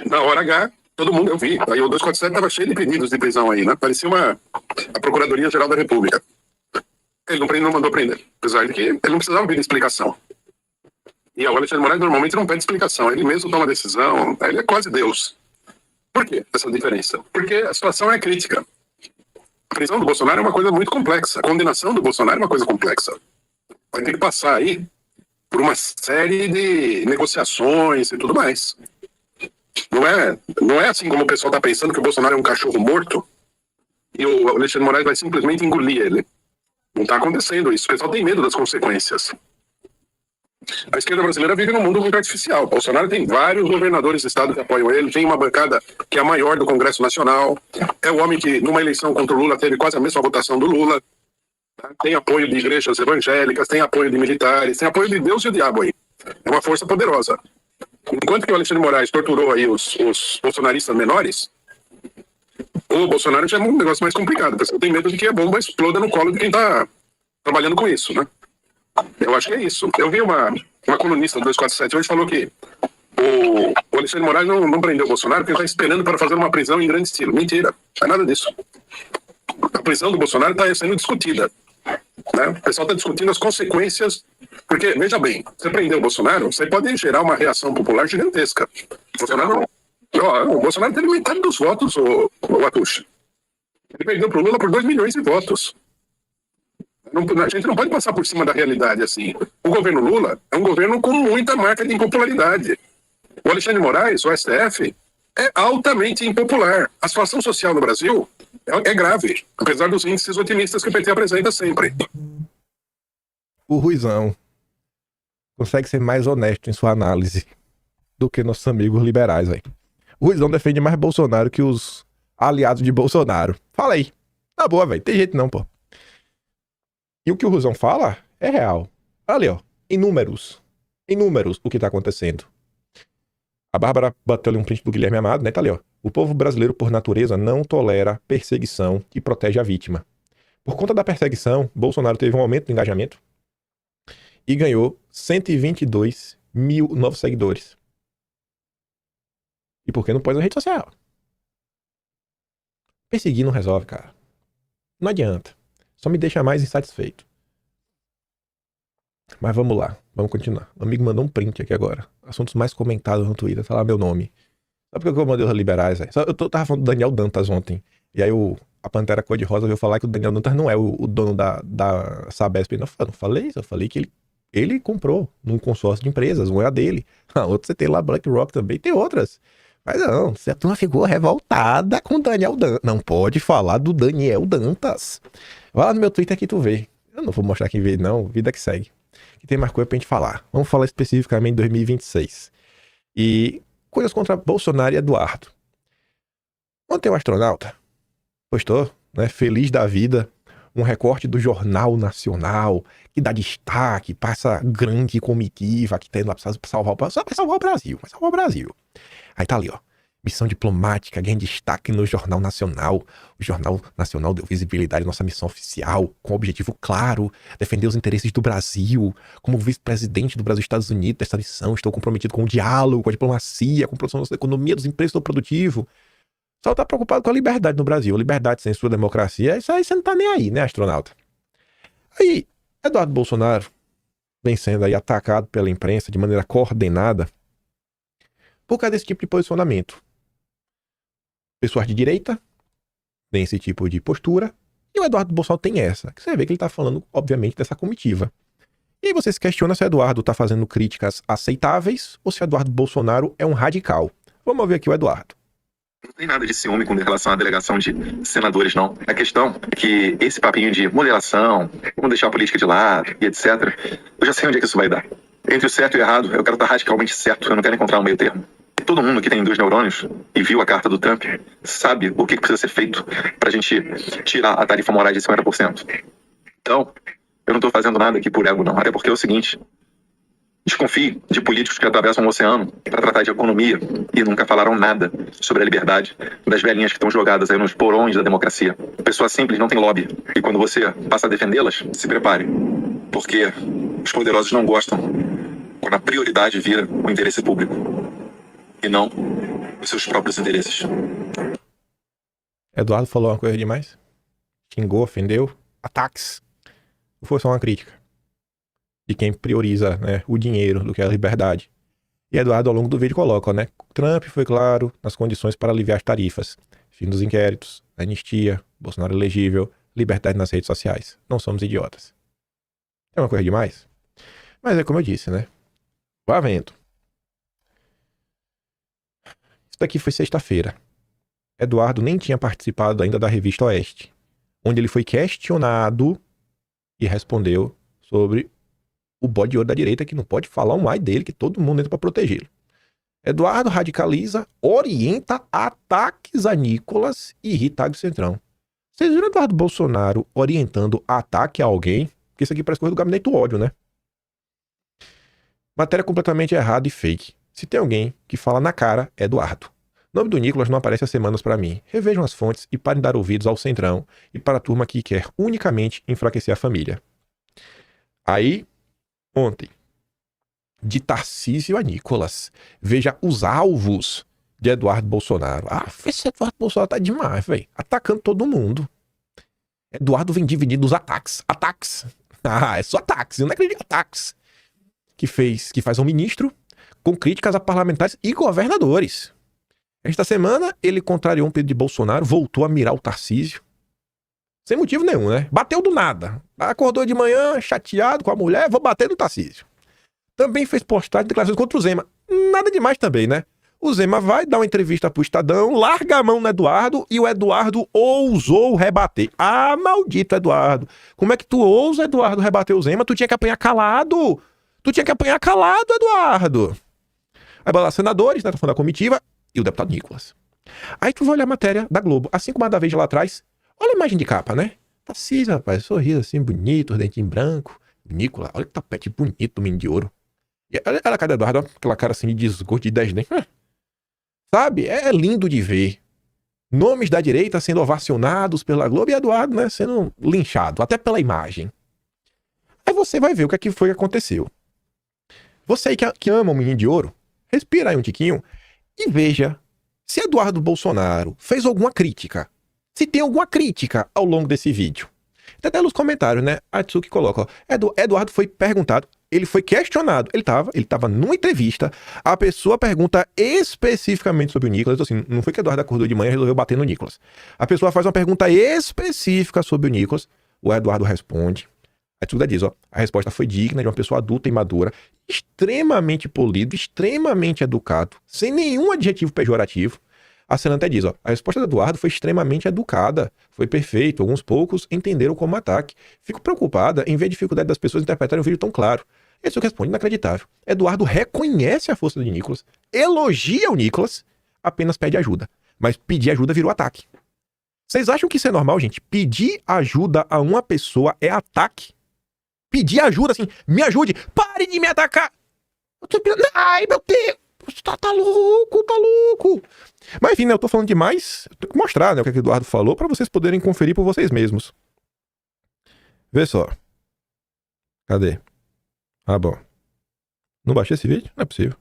Na hora H, todo mundo, eu vi, aí o 247 estava cheio de pedidos de prisão aí, né? Parecia a Procuradoria-Geral da República. Ele não mandou prender, apesar de que ele não precisava pedir explicação. E o Alexandre de Moraes normalmente não pede explicação, ele mesmo toma decisão, ele é quase Deus. Por que essa diferença? Porque a situação é crítica. A prisão do Bolsonaro é uma coisa muito complexa. A condenação do Bolsonaro é uma coisa complexa. Vai ter que passar aí por uma série de negociações e tudo mais. Não é assim como o pessoal está pensando que o Bolsonaro é um cachorro morto e o Alexandre de Moraes vai simplesmente engolir ele. Não está acontecendo isso. O pessoal tem medo das consequências. A esquerda brasileira vive num mundo muito artificial. O Bolsonaro tem vários governadores de estado que apoiam ele, tem uma bancada que é a maior do Congresso Nacional, é o homem que, numa eleição contra o Lula, teve quase a mesma votação do Lula, tem apoio de igrejas evangélicas, tem apoio de militares, tem apoio de Deus e o diabo aí. É uma força poderosa. Enquanto que o Alexandre de Moraes torturou aí os bolsonaristas menores, o Bolsonaro já é um negócio mais complicado. O pessoal tem medo de que a bomba exploda no colo de quem está trabalhando com isso, né? Eu acho que é isso. Eu vi uma colunista do 247 hoje falou que o Alexandre de Moraes não prendeu o Bolsonaro porque ele está esperando para fazer uma prisão em grande estilo. Mentira, não é nada disso. A prisão do Bolsonaro está sendo discutida. Né? O pessoal está discutindo as consequências, porque, veja bem, você prender o Bolsonaro, você pode gerar uma reação popular gigantesca. O Bolsonaro teve metade dos votos, o Atucha. Ele perdeu para o Lula por 2 milhões de votos. A gente não pode passar por cima da realidade assim. O governo Lula é um governo com muita marca de impopularidade. O Alexandre de Moraes, o STF, é altamente impopular. A situação social no Brasil é grave, apesar dos índices otimistas que o PT apresenta sempre. O Ruizão consegue ser mais honesto em sua análise do que nossos amigos liberais, velho. O Ruizão defende mais Bolsonaro que os aliados de Bolsonaro. Fala aí. Na boa, velho. Tem jeito não, pô. E o que o Ruizão fala é real. Olha ali, ó. Em números. O que tá acontecendo. A Bárbara bateu ali um print do Guilherme Amado, né? Tá ali, ó. O povo brasileiro, por natureza, não tolera perseguição e protege a vítima. Por conta da perseguição, Bolsonaro teve um aumento do engajamento e ganhou 122 mil novos seguidores. E por que não pôs na rede social? Perseguir não resolve, cara. Não adianta. Só me deixa mais insatisfeito. Mas vamos lá. Vamos continuar. O amigo mandou um print aqui agora. Assuntos mais comentados no Twitter. Tá lá meu nome. Sabe por que eu mandei os liberais, velho? Eu tava falando do Daniel Dantas ontem. E aí a Pantera Cor-de-Rosa veio falar que o Daniel Dantas não é o dono da Sabesp. Não, eu não falei isso. Eu falei que ele comprou num consórcio de empresas. Um é a dele. A outra você tem lá BlackRock também. Tem outras. Mas não, você turma ficou revoltada com o Daniel Dantas. Não pode falar do Daniel Dantas. Vai lá no meu Twitter que tu vê. Eu não vou mostrar quem vê, não. Vida que segue. Que tem mais coisa pra gente falar. Vamos falar especificamente em 2026. E coisas contra Bolsonaro e Eduardo. Ontem um astronauta postou, né, feliz da vida, um recorte do Jornal Nacional, que dá destaque, passa grande comitiva, que tem lá pra salvar o Brasil. Vai salvar o Brasil. Aí tá ali, ó. Missão diplomática ganha destaque no Jornal Nacional. O Jornal Nacional deu visibilidade à nossa missão oficial, com o objetivo claro, defender os interesses do Brasil. Como vice-presidente do Brasil e Estados Unidos dessa missão, estou comprometido com o diálogo, com a diplomacia, com a produção da economia, dos empregos do produtivo. Só tá preocupado com a liberdade no Brasil. Liberdade, censura, democracia, isso aí você não tá nem aí, né, astronauta? Aí, Eduardo Bolsonaro vem sendo aí atacado pela imprensa de maneira coordenada por causa desse tipo de posicionamento. Pessoas de direita têm esse tipo de postura, e o Eduardo Bolsonaro tem essa, que você vê que ele está falando, obviamente, dessa comitiva. E aí você se questiona se o Eduardo está fazendo críticas aceitáveis ou se o Eduardo Bolsonaro é um radical. Vamos ouvir aqui o Eduardo. Não tem nada de ciúme com relação à delegação de senadores, não. A questão é que esse papinho de moderação, vamos deixar a política de lado e etc., eu já sei onde é que isso vai dar. Entre o certo e o errado, eu quero estar radicalmente certo, eu não quero encontrar um meio termo. Todo mundo que tem 2 neurônios e viu a carta do Trump sabe o que precisa ser feito pra gente tirar a tarifa moral de 50%. Então, eu não tô fazendo nada aqui por ego, não. Até porque é o seguinte, desconfie de políticos que atravessam o oceano para tratar de economia e nunca falaram nada sobre a liberdade das velhinhas que estão jogadas aí nos porões da democracia. Pessoas simples não têm lobby. E quando você passa a defendê-las, se prepare. Porque os poderosos não gostam quando a prioridade vira o interesse público e não os seus próprios interesses. Eduardo falou uma coisa demais? Xingou, ofendeu? Ataques? Ou foi só uma crítica? De quem prioriza, né, o dinheiro do que a liberdade. E Eduardo, ao longo do vídeo, coloca, né? Trump foi claro nas condições para aliviar as tarifas. Fim dos inquéritos, anistia, Bolsonaro elegível, liberdade nas redes sociais. Não somos idiotas. É uma coisa demais? Mas é como eu disse, né? Vá vendo. Isso daqui foi sexta-feira. Eduardo nem tinha participado ainda da Revista Oeste, onde ele foi questionado e respondeu sobre o bode de ouro da direita, que não pode falar um ai dele, que todo mundo entra para protegê-lo. Eduardo radicaliza, orienta ataques a Nicolas e irrita o Centrão. Vocês viram Eduardo Bolsonaro orientando ataque a alguém? Porque isso aqui parece coisa do gabinete do ódio, né? Matéria completamente errada e fake. Se tem alguém que fala na cara, é Eduardo. O nome do Nicolas não aparece há semanas pra mim. Revejam as fontes e parem de dar ouvidos ao Centrão e para a turma que quer unicamente enfraquecer a família. Aí, ontem, de Tarcísio a Nicolas, veja os alvos de Eduardo Bolsonaro. Esse Eduardo Bolsonaro tá demais, velho. Atacando todo mundo. Eduardo vem dividindo os ataques. Ataques. É só ataques. Eu não acredito em ataques. Que faz um ministro com críticas a parlamentares e governadores. Esta semana, ele contrariou um pedido de Bolsonaro, voltou a mirar o Tarcísio. Sem motivo nenhum, né? Bateu do nada. Acordou de manhã, chateado com a mulher, vou bater no Tarcísio. Também fez postagem de declarações contra o Zema. Nada demais também, né? O Zema vai dar uma entrevista pro Estadão, larga a mão no Eduardo e o Eduardo ousou rebater. Maldito Eduardo. Como é que tu ousa, Eduardo, rebater o Zema? Tu tinha que apanhar calado. Eduardo. Aí vai lá, senadores, né? Tá falando da comitiva, e o deputado Nicolas. Aí tu vai olhar a matéria da Globo, assim como a da Veja lá atrás. Olha a imagem de capa, né? Tarcísio, rapaz, sorriso assim, bonito, os dentinhos brancos. Nicolas, olha que tapete bonito, menino de ouro. E olha a cara do Eduardo, aquela cara assim de desgosto, de 10 dentes. Sabe? É lindo de ver. Nomes da direita sendo ovacionados pela Globo e Eduardo, né, sendo linchado, até pela imagem. Aí você vai ver o que foi que aconteceu. Você aí que ama o menino de ouro, respira aí um tiquinho e veja se Eduardo Bolsonaro fez alguma crítica. Se tem alguma crítica ao longo desse vídeo. Até nos comentários, né? A Atsuki coloca, ó, Eduardo foi perguntado, ele foi questionado, ele tava numa entrevista, a pessoa pergunta especificamente sobre o Nicolas, assim, não foi que Eduardo acordou de manhã e resolveu bater no Nicolas. A pessoa faz uma pergunta específica sobre o Nicolas, o Eduardo responde. A Atsuki diz, ó, a resposta foi digna de uma pessoa adulta e madura, extremamente polido, extremamente educado, sem nenhum adjetivo pejorativo. A Cena até diz, ó, a resposta do Eduardo foi extremamente educada, foi perfeito, alguns poucos entenderam como ataque. Fico preocupada em ver a dificuldade das pessoas interpretarem um vídeo tão claro. Isso responde inacreditável. Eduardo reconhece a força de Nicolas, elogia o Nicolas, apenas pede ajuda. Mas pedir ajuda virou ataque. Vocês acham que isso é normal, gente? Pedir ajuda a uma pessoa é ataque? Pedir ajuda assim, me ajude, pare de me atacar. Ai, meu Deus. Tá louco, tá louco. Mas enfim, né, eu tô falando demais. Tenho que mostrar, né, o que o Eduardo falou pra vocês poderem conferir por vocês mesmos. Vê só. Cadê? Ah, bom. Não baixei esse vídeo? Não é possível.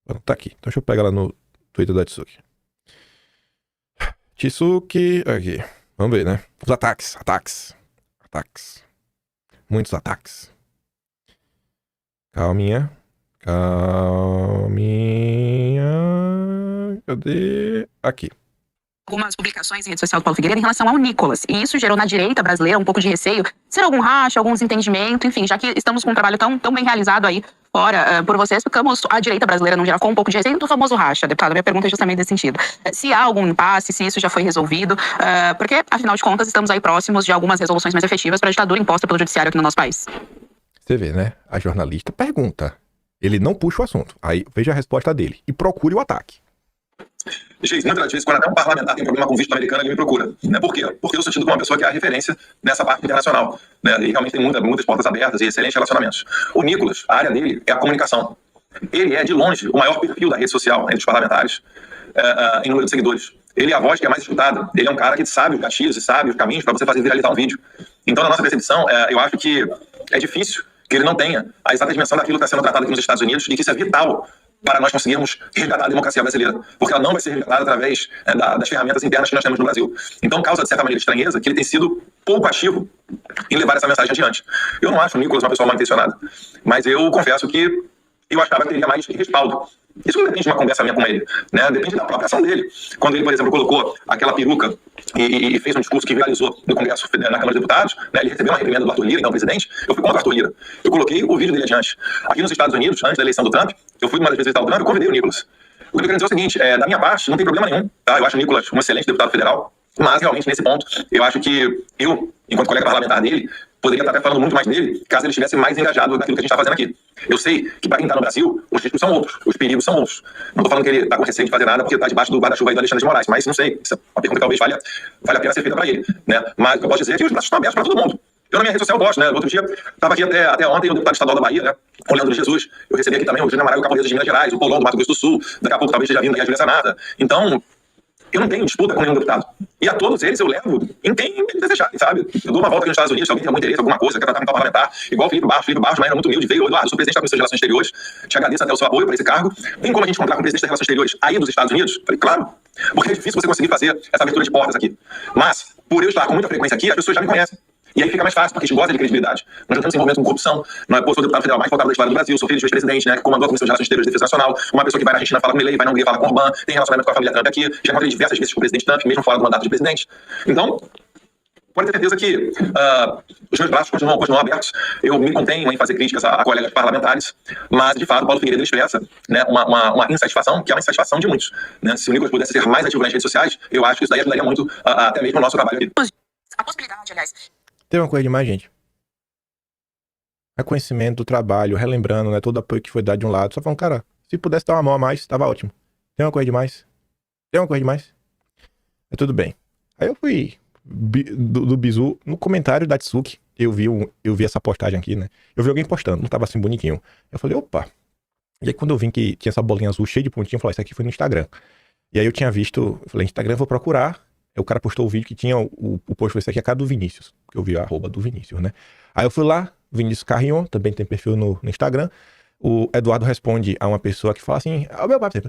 Bom, tá aqui. Então deixa eu pegar lá no Twitter da Tsuki. Tsuki, aqui. Vamos ver, né? Os ataques. Muitos ataques. Calminha. Cadê? Aqui. Algumas publicações em rede social do Paulo Figueiredo em relação ao Nicolas. E isso gerou na direita brasileira um pouco de receio. Ser algum racha, algum desentendimento, enfim, já que estamos com um trabalho tão bem realizado aí fora por vocês, ficamos, a direita brasileira no geral, com um pouco de receio do famoso racha, deputado. Minha pergunta é justamente nesse sentido. Se há algum impasse, se isso já foi resolvido, porque, afinal de contas, estamos aí próximos de algumas resoluções mais efetivas para a ditadura imposta pelo judiciário aqui no nosso país. Você vê, né? A jornalista pergunta. Ele não puxa o assunto. Aí veja a resposta dele. E procure o ataque. Muitas vezes, quando até um parlamentar tem problema com o visto americano, ele me procura. Né? Por quê? Porque eu sou tido como uma pessoa que é a referência nessa parte internacional. Né? E realmente tem muitas portas abertas e excelentes relacionamentos. O Nicolas, a área dele é a comunicação. Ele é, de longe, o maior perfil da rede social entre os parlamentares em número de seguidores. Ele é a voz que é mais escutada. Ele é um cara que sabe os gatilhos e sabe os caminhos para você fazer viralizar um vídeo. Então, na nossa percepção, eu acho que é difícil que ele não tenha a exata dimensão daquilo que está sendo tratado aqui nos Estados Unidos e que isso é vital para nós conseguirmos resgatar a democracia brasileira, porque ela não vai ser resgatada através das ferramentas internas que nós temos no Brasil. Então causa, de certa maneira, estranheza que ele tem sido pouco ativo em levar essa mensagem adiante. Eu não acho o Nicolas uma pessoa mal intencionada, mas eu confesso que eu achava que teria mais respaldo. Isso não depende de uma conversa minha com ele, né? Depende da própria ação dele. Quando ele, por exemplo, colocou aquela peruca e fez um discurso que viralizou no Congresso, na Câmara dos Deputados, né? Ele recebeu uma reprimenda do Arthur Lira, então presidente. Eu fui contra o Arthur Lira. Eu coloquei o vídeo dele adiante. Aqui nos Estados Unidos, antes da eleição do Trump, eu fui uma das vezes visitar o Trump e convidei o Nicolas. O que eu quero dizer é o seguinte, da minha parte, não tem problema nenhum, tá? Eu acho o Nicolas um excelente deputado federal, mas realmente nesse ponto, eu acho que eu, enquanto colega parlamentar dele, poderia estar até falando muito mais dele, caso ele estivesse mais engajado naquilo que a gente está fazendo aqui. Eu sei que para quem está no Brasil, os riscos são outros, os perigos são outros. Não estou falando que ele está com receio de fazer nada porque está debaixo do guarda-chuva aí do Alexandre de Moraes, mas não sei, isso é uma pergunta que talvez vale a pena ser feita para ele, né? Mas o que eu posso dizer é que os braços estão abertos para todo mundo. Eu na minha rede social gosto, né? Outro dia, estava aqui até ontem o deputado estadual da Bahia, né? O Leandro Jesus. Eu recebi aqui também o Júnior Amaral e o Capoeira de Minas Gerais, o Polon do Mato Grosso do Sul. Daqui a pouco talvez esteja vindo aqui a Júlia Sanada. Então, eu não tenho disputa com nenhum deputado. E a todos eles eu levo em quem eles desejarem, sabe? Eu dou uma volta aqui nos Estados Unidos, se alguém tem algum interesse, alguma coisa, quer tratar com um parlamentar, igual o Felipe Barros, mas era muito humilde, veio, Eduardo, sou presidente da Comissão de Relações Exteriores, te agradeço até o seu apoio para esse cargo. Tem como a gente encontrar com o presidente das Relações Exteriores aí dos Estados Unidos? Falei, claro, porque é difícil você conseguir fazer essa abertura de portas aqui. Mas, por eu estar com muita frequência aqui, as pessoas já me conhecem. E aí fica mais fácil, porque a gente gosta de credibilidade. Nós já temos envolvimento com corrupção. Sou deputado federal mais votado da história do Brasil, sou filho de ex-presidente, né, que comandou a Comissão de Relações Exteriores e Defesa Nacional, uma pessoa que vai na Argentina fala com Milei, vai na Hungria fala com Orbán, tem relacionamento com a família Trump aqui, já encontrei diversas vezes com o presidente Trump, mesmo fora do mandato de presidente. Então, pode ter certeza que os meus braços continuam abertos. Eu me contenho em fazer críticas a colegas parlamentares, mas, de fato, o Paulo Figueiredo expressa, né, uma insatisfação, que é uma insatisfação de muitos. Né? Se o Nicolas pudesse ser mais ativo nas redes sociais, eu acho que isso daí ajudaria muito até mesmo o nosso trabalho aqui. A possibilidade, aliás. Tem uma coisa demais, gente. Reconhecimento do trabalho, relembrando, né, todo o apoio que foi dado de um lado. Só falando, cara, se pudesse dar uma mão a mais, tava ótimo. Tem uma coisa demais? Tem uma coisa demais? É tudo bem. Aí eu fui do Bizu, no comentário da Tsuki, eu vi essa postagem aqui, né? Eu vi alguém postando, não tava assim bonitinho. Eu falei, opa. E aí quando eu vi que tinha essa bolinha azul cheia de pontinho, eu falei, isso aqui foi no Instagram. E aí eu tinha visto, eu falei, Instagram, eu vou procurar. Aí o cara postou o vídeo que tinha o post, esse aqui é a cara do Vinícius, que eu vi a arroba do Vinícius, né? Aí eu fui lá, Vinícius Carrion, também tem perfil no Instagram. O Eduardo responde a uma pessoa que fala assim, meu papo,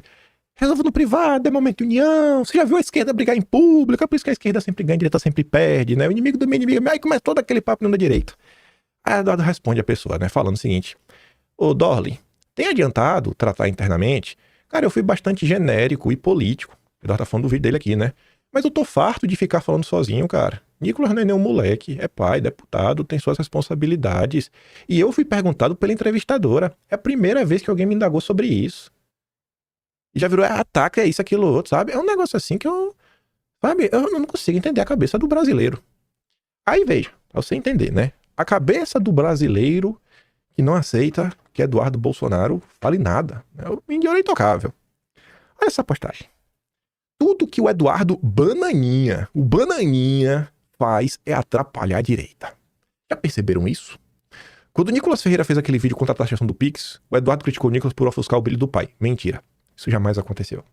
resolva no privado, é momento de união, você já viu a esquerda brigar em público, é por isso que a esquerda sempre ganha, a direita sempre perde, né? O inimigo do meu inimigo, aí começa todo aquele papo da direita. Aí o Eduardo responde a pessoa, né, falando o seguinte, ô Dorley, tem adiantado tratar internamente? Cara, eu fui bastante genérico e político. O Eduardo tá falando do vídeo dele aqui, né? Mas eu tô farto de ficar falando sozinho, cara. Nicolas não é nenhum moleque, é pai, deputado, tem suas responsabilidades. E eu fui perguntado pela entrevistadora. É a primeira vez que alguém me indagou sobre isso. E já virou, ataque, é isso, aquilo, outro, sabe? É um negócio assim que eu não consigo entender a cabeça do brasileiro. Aí veja, pra você entender, né? A cabeça do brasileiro que não aceita que Eduardo Bolsonaro fale nada. É o índio intocável. Olha essa postagem. Tudo que o Eduardo Bananinha faz é atrapalhar a direita. Já perceberam isso? Quando o Nicolas Ferreira fez aquele vídeo contra a taxação do Pix, o Eduardo criticou o Nicolas por ofuscar o brilho do pai. Mentira. Isso jamais aconteceu.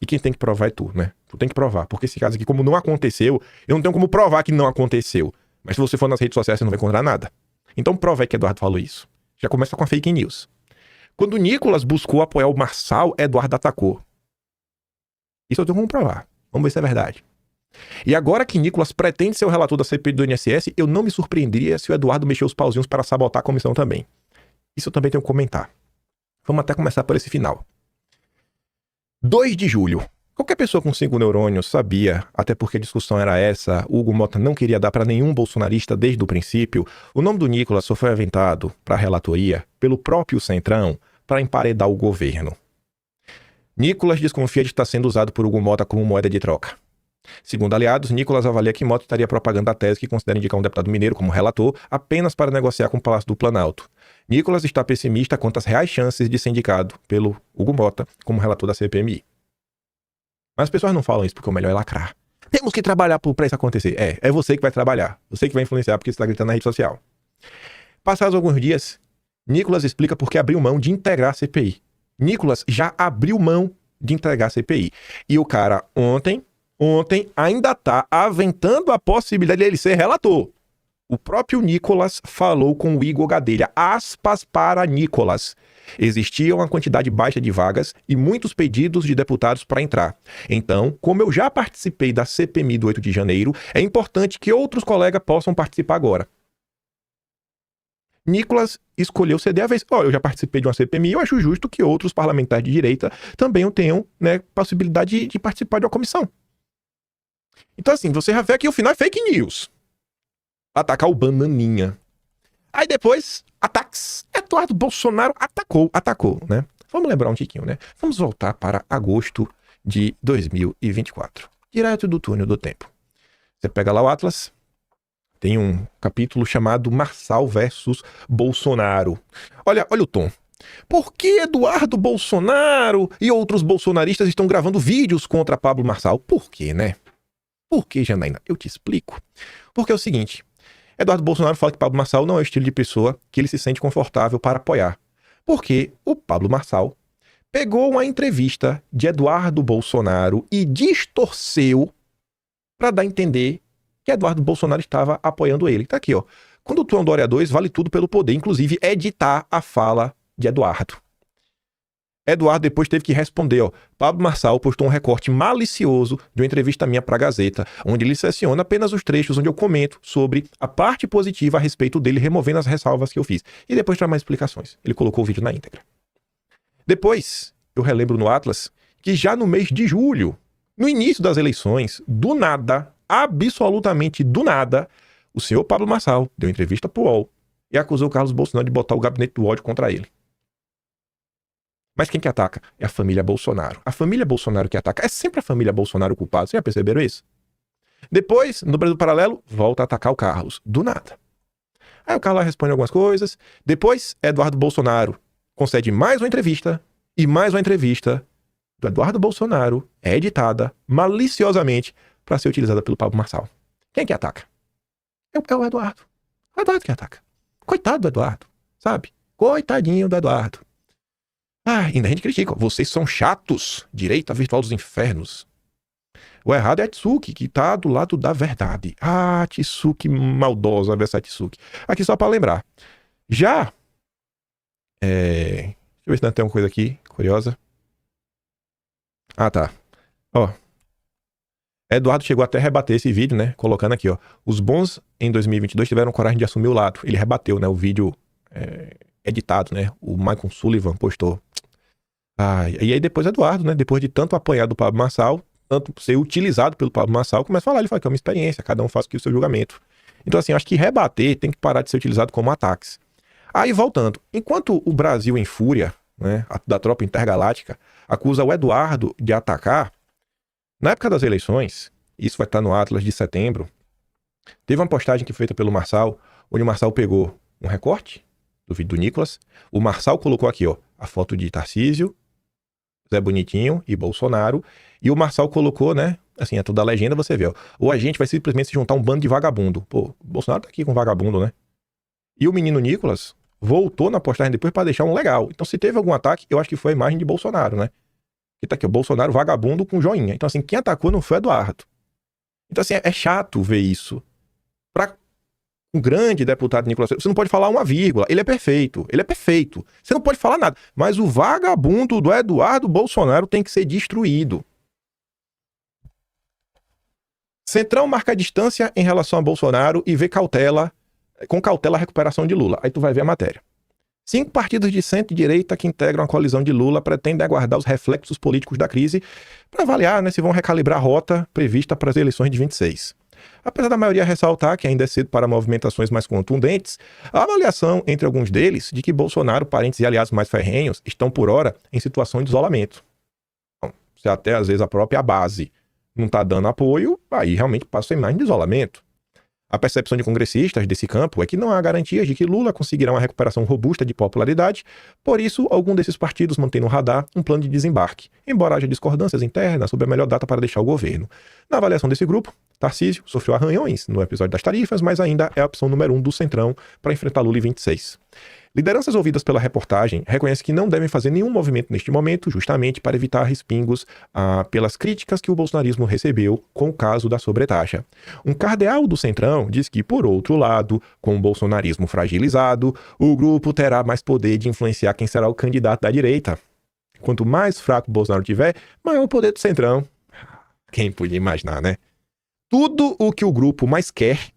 E quem tem que provar é tu, né? Tu tem que provar. Porque esse caso aqui, como não aconteceu, eu não tenho como provar que não aconteceu. Mas se você for nas redes sociais, você não vai encontrar nada. Então prova aí que Eduardo falou isso. Já começa com a fake news. Quando o Nicolas buscou apoiar o Marçal, Eduardo atacou. Isso eu tenho como provar. Vamos ver se é verdade. E agora que Nicolas pretende ser o relator da CPI do INSS, eu não me surpreenderia se o Eduardo mexeu os pauzinhos para sabotar a comissão também. Isso eu também tenho que comentar. Vamos até começar por esse final. 2 de julho. Qualquer pessoa com 5 neurônios sabia, até porque a discussão era essa, o Hugo Mota não queria dar para nenhum bolsonarista desde o princípio. O nome do Nicolas só foi aventado para a relatoria pelo próprio Centrão para emparedar o governo. Nicolas desconfia de estar sendo usado por Hugo Mota como moeda de troca. Segundo aliados, Nicolas avalia que Mota estaria propagando a tese que considera indicar um deputado mineiro como relator apenas para negociar com o Palácio do Planalto. Nicolas está pessimista quanto às reais chances de ser indicado pelo Hugo Mota como relator da CPMI. Mas as pessoas não falam isso porque o melhor é lacrar. Temos que trabalhar para isso acontecer. É você que vai trabalhar. Você que vai influenciar porque você está gritando na rede social. Passados alguns dias, Nicolas explica por que abriu mão de integrar a CPI. Nicolas já abriu mão de entregar a CPI. E o cara ontem ainda está aventando a possibilidade de ele ser relator. O próprio Nicolas falou com o Igor Gadelha. Aspas para Nicolas. Existia uma quantidade baixa de vagas e muitos pedidos de deputados para entrar. Então, como eu já participei da CPMI do 8 de janeiro, é importante que outros colegas possam participar agora. Nicolas escolheu ceder a vez. Eu já participei de uma CPMI, eu acho justo que outros parlamentares de direita também tenham, né, possibilidade de participar de uma comissão. Então, assim, você já vê que o final é fake news. Atacar o Bananinha. Aí depois, ataques. Eduardo Bolsonaro atacou, né? Vamos lembrar um tiquinho, né? Vamos voltar para agosto de 2024. Direto do túnel do tempo. Você pega lá o Atlas, tem um capítulo chamado Marçal versus Bolsonaro. Olha o tom. Por que Eduardo Bolsonaro e outros bolsonaristas estão gravando vídeos contra Pablo Marçal? Por quê, né? Por que, Janaína? Eu te explico. Porque é o seguinte, Eduardo Bolsonaro fala que Pablo Marçal não é o estilo de pessoa que ele se sente confortável para apoiar. Porque o Pablo Marçal pegou uma entrevista de Eduardo Bolsonaro e distorceu para dar a entender que Eduardo Bolsonaro estava apoiando ele. Tá aqui, ó. Quando tu é um Dória 2, vale tudo pelo poder, inclusive editar a fala de Eduardo. Eduardo depois teve que responder, ó. Pablo Marçal postou um recorte malicioso de uma entrevista minha para a Gazeta, onde ele seleciona apenas os trechos onde eu comento sobre a parte positiva a respeito dele, removendo as ressalvas que eu fiz. E depois traz mais explicações. Ele colocou o vídeo na íntegra. Depois, eu relembro no Atlas que já no mês de julho, no início das eleições, do nada, absolutamente do nada, o senhor Pablo Marçal deu entrevista pro UOL e acusou o Carlos Bolsonaro de botar o gabinete do ódio contra ele. Mas quem que ataca? É a família Bolsonaro. A família Bolsonaro que ataca. É sempre a família Bolsonaro culpada. Vocês já perceberam isso? Depois, no Brasil Paralelo, volta a atacar o Carlos. Do nada. Aí o Carlos responde algumas coisas. Depois, Eduardo Bolsonaro concede mais uma entrevista. E mais uma entrevista do Eduardo Bolsonaro é editada maliciosamente para ser utilizada pelo Pablo Marçal. Quem que ataca? É o Eduardo. O Eduardo que ataca. Coitado do Eduardo. Sabe? Coitadinho do Eduardo. Ainda a gente critica. Vocês são chatos. Direita virtual dos infernos. O errado é a Tsuki, que tá do lado da verdade. Tsuki maldosa versus Tsuki. Aqui só para lembrar. Já... Deixa eu ver se ainda tem uma coisa aqui curiosa. Tá. Eduardo chegou até a rebater esse vídeo, né? Colocando aqui, ó. Os bons em 2022 tiveram coragem de assumir o lado. Ele rebateu, né? O vídeo editado, né? O Michael Sullivan postou. E aí depois Eduardo, né? Depois de tanto apanhar do Pablo Marçal, tanto ser utilizado pelo Pablo Marçal, começa a falar, ele fala que é uma experiência, cada um faz aqui o seu julgamento. Então assim, acho que rebater tem que parar de ser utilizado como ataques. Aí voltando, enquanto o Brasil em fúria, né? Da tropa intergaláctica, acusa o Eduardo de atacar, na época das eleições, isso vai estar no Atlas de setembro, teve uma postagem que foi feita pelo Marçal, onde o Marçal pegou um recorte do vídeo do Nicolas, o Marçal colocou aqui, ó, a foto de Tarcísio, Zé Bonitinho e Bolsonaro, e o Marçal colocou, né, assim, toda a legenda você vê, ó, ou a gente vai simplesmente se juntar um bando de vagabundo. Pô, o Bolsonaro tá aqui com vagabundo, né? E o menino Nicolas voltou na postagem depois para deixar um legal. Então, se teve algum ataque, eu acho que foi a imagem de Bolsonaro, né? Que tá aqui, o Bolsonaro vagabundo com joinha. Então, assim, quem atacou não foi Eduardo. Então, assim, é chato ver isso. Pra um grande deputado Nicolas, você não pode falar uma vírgula. Ele é perfeito. Ele é perfeito. Você não pode falar nada. Mas o vagabundo do Eduardo Bolsonaro tem que ser destruído. Centrão marca a distância em relação a Bolsonaro e vê com cautela a recuperação de Lula. Aí tu vai ver a matéria. 5 partidos de centro-direita que integram a coalizão de Lula pretendem aguardar os reflexos políticos da crise para avaliar, né, se vão recalibrar a rota prevista para as eleições de 26. Apesar da maioria ressaltar que ainda é cedo para movimentações mais contundentes, a avaliação entre alguns deles de que Bolsonaro, parentes e aliados mais ferrenhos estão por hora em situação de isolamento. Então, se até às vezes a própria base não está dando apoio, aí realmente passa a imagem de isolamento. A percepção de congressistas desse campo é que não há garantias de que Lula conseguirá uma recuperação robusta de popularidade, por isso, algum desses partidos mantém no radar um plano de desembarque, embora haja discordâncias internas sobre a melhor data para deixar o governo. Na avaliação desse grupo, Tarcísio sofreu arranhões no episódio das tarifas, mas ainda é a opção número 1 do Centrão para enfrentar Lula em 26. Lideranças ouvidas pela reportagem reconhecem que não devem fazer nenhum movimento neste momento, justamente para evitar respingos pelas críticas que o bolsonarismo recebeu com o caso da sobretaxa. Um cardeal do Centrão diz que, por outro lado, com o bolsonarismo fragilizado, o grupo terá mais poder de influenciar quem será o candidato da direita. Quanto mais fraco o Bolsonaro tiver, maior o poder do Centrão. Quem podia imaginar, né? Tudo o que o grupo mais quer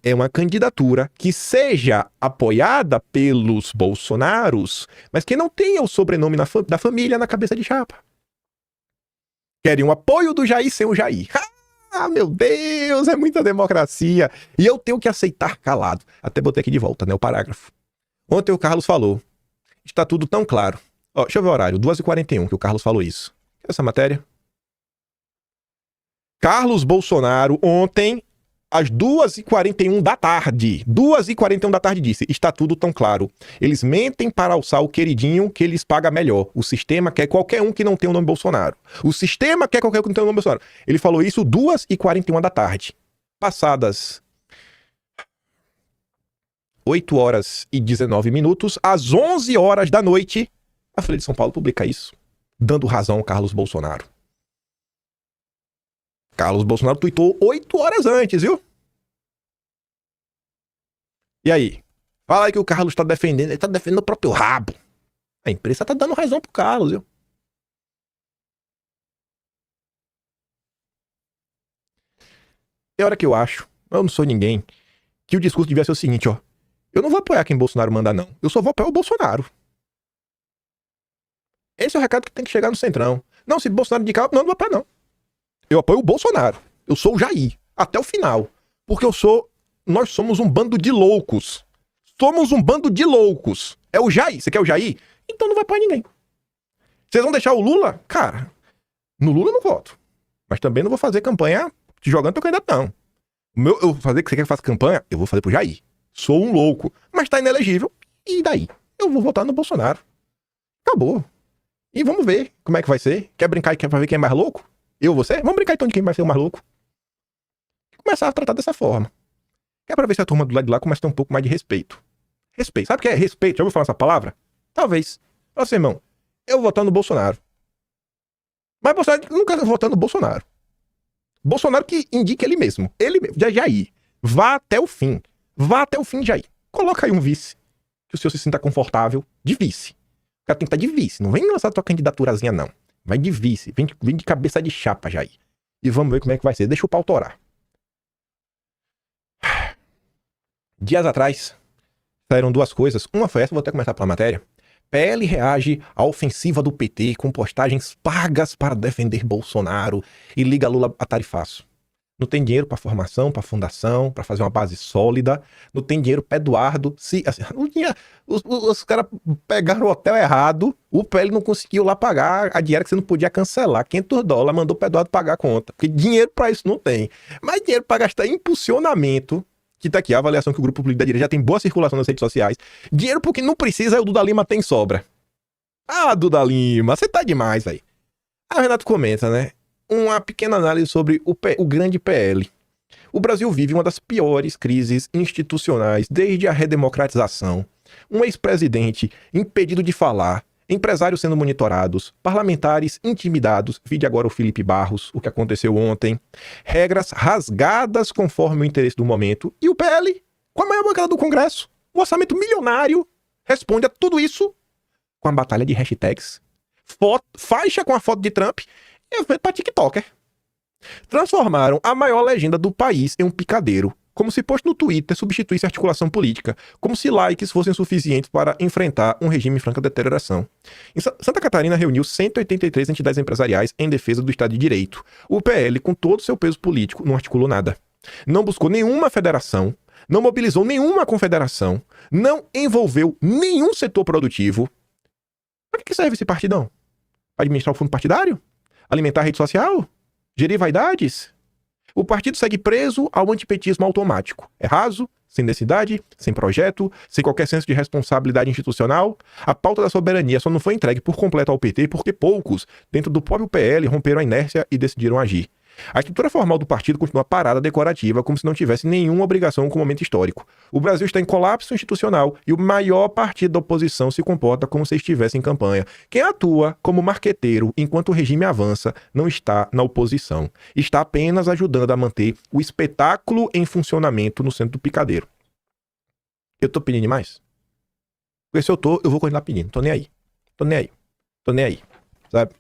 é uma candidatura que seja apoiada pelos bolsonaros, mas que não tenha o sobrenome da família na cabeça de chapa. Querem o apoio do Jair sem o Jair. Ah, meu Deus, é muita democracia. E eu tenho que aceitar calado. Até botei aqui de volta, né, o parágrafo. Ontem o Carlos falou. Está tudo tão claro. Ó, deixa eu ver o horário, 2h41 que o Carlos falou isso. Essa matéria. Carlos Bolsonaro ontem, às 2h41 da tarde. 2h41 da tarde disse, está tudo tão claro. Eles mentem para alçar o queridinho que eles pagam melhor. O sistema quer qualquer um que não tem o nome Bolsonaro. O sistema quer qualquer um que não tem o nome Bolsonaro. Ele falou isso 2h41 da tarde. Passadas 8h19, às 11 horas da noite, a Folha de São Paulo publica isso, dando razão ao Carlos Bolsonaro. Carlos Bolsonaro tuitou 8 horas antes, viu? E aí? Fala aí que o Carlos tá defendendo, ele tá defendendo o próprio rabo. A imprensa tá dando razão pro Carlos, viu? É hora que eu acho, eu não sou ninguém, que o discurso devia ser o seguinte, ó. Eu não vou apoiar quem Bolsonaro manda, não. Eu só vou apoiar o Bolsonaro. Esse é o recado que tem que chegar no Centrão. Não, se Bolsonaro indicar, não vou apoiar, não. Eu apoio o Bolsonaro. Eu sou o Jair. Até o final. Porque nós somos um bando de loucos. Somos um bando de loucos. É o Jair. Você quer o Jair? Então não vai apoiar ninguém. Vocês vão deixar o Lula? Cara, no Lula eu não voto. Mas também não vou fazer campanha jogando teu candidato, não. Eu vou fazer que você quer que faça campanha? Eu vou fazer pro Jair. Sou um louco. Mas tá inelegível. E daí? Eu vou votar no Bolsonaro. Acabou. E vamos ver como é que vai ser. Quer brincar e quer ver quem é mais louco? Eu, você? Vamos brincar então de quem vai ser o mais louco. Começar a tratar dessa forma. Que é pra ver se a turma do lado de lá começa a ter um pouco mais de respeito. Respeito. Sabe o que é respeito? Já ouviu falar essa palavra? Talvez. Fala assim, irmão, eu vou votar no Bolsonaro. Mas Bolsonaro nunca vai votar no Bolsonaro. Bolsonaro que indique ele mesmo. Ele mesmo. Jair. Vá até o fim. Vá até o fim, Jair. Coloca aí um vice. Que o senhor se sinta confortável. De vice. O cara tem que estar de vice. Não vem lançar tua candidaturazinha, não. Vai de vice, vem de cabeça de chapa, Jair. E vamos ver como é que vai ser. Deixa o pau torar. Dias atrás, saíram 2 coisas. Uma foi essa, vou até começar pela matéria. PL reage à ofensiva do PT com postagens pagas para defender Bolsonaro e liga Lula a tarifaço. Não tem dinheiro para formação, para fundação, para fazer uma base sólida. Não tem dinheiro para Eduardo. Os caras pegaram o hotel errado. O PL não conseguiu lá pagar a diária que você não podia cancelar. $500, mandou para Eduardo pagar a conta. Porque dinheiro para isso não tem. Mas dinheiro para gastar em impulsionamento, que tá aqui, a avaliação que o Grupo Político da Direita já tem boa circulação nas redes sociais. Dinheiro porque não precisa, aí o Duda Lima tem sobra. Ah, Duda Lima, você tá demais aí. Aí o Renato comenta, né? Uma pequena análise sobre o grande PL. O Brasil vive uma das piores crises institucionais desde a redemocratização. Um ex-presidente impedido de falar, empresários sendo monitorados, parlamentares intimidados, vide agora o Felipe Barros, o que aconteceu ontem, regras rasgadas conforme o interesse do momento, e o PL, com a maior bancada do Congresso, um orçamento milionário, responde a tudo isso com a batalha de hashtags, faixa com a foto de Trump e evento para TikToker. Transformaram a maior legenda do país em um picadeiro, como se post no Twitter substituísse a articulação política, como se likes fossem suficientes para enfrentar um regime em franca deterioração. Em Santa Catarina reuniu 183 entidades empresariais em defesa do Estado de Direito. O PL, com todo o seu peso político, não articulou nada. Não buscou nenhuma federação, não mobilizou nenhuma confederação, não envolveu nenhum setor produtivo. Para que serve esse partidão? Para administrar o fundo partidário? Alimentar a rede social? Gerir vaidades? O partido segue preso ao antipetismo automático. É raso, sem densidade, sem projeto, sem qualquer senso de responsabilidade institucional. A pauta da soberania só não foi entregue por completo ao PT porque poucos, dentro do próprio PL, romperam a inércia e decidiram agir. A estrutura formal do partido continua parada decorativa, como se não tivesse nenhuma obrigação com o momento histórico. O Brasil está em colapso institucional e o maior partido da oposição se comporta como se estivesse em campanha. Quem atua como marqueteiro enquanto o regime avança não está na oposição. Está apenas ajudando a manter o espetáculo em funcionamento no centro do picadeiro. Eu tô pedindo demais? Porque se eu vou continuar pedindo. Tô nem aí. Tô nem aí. Sabe?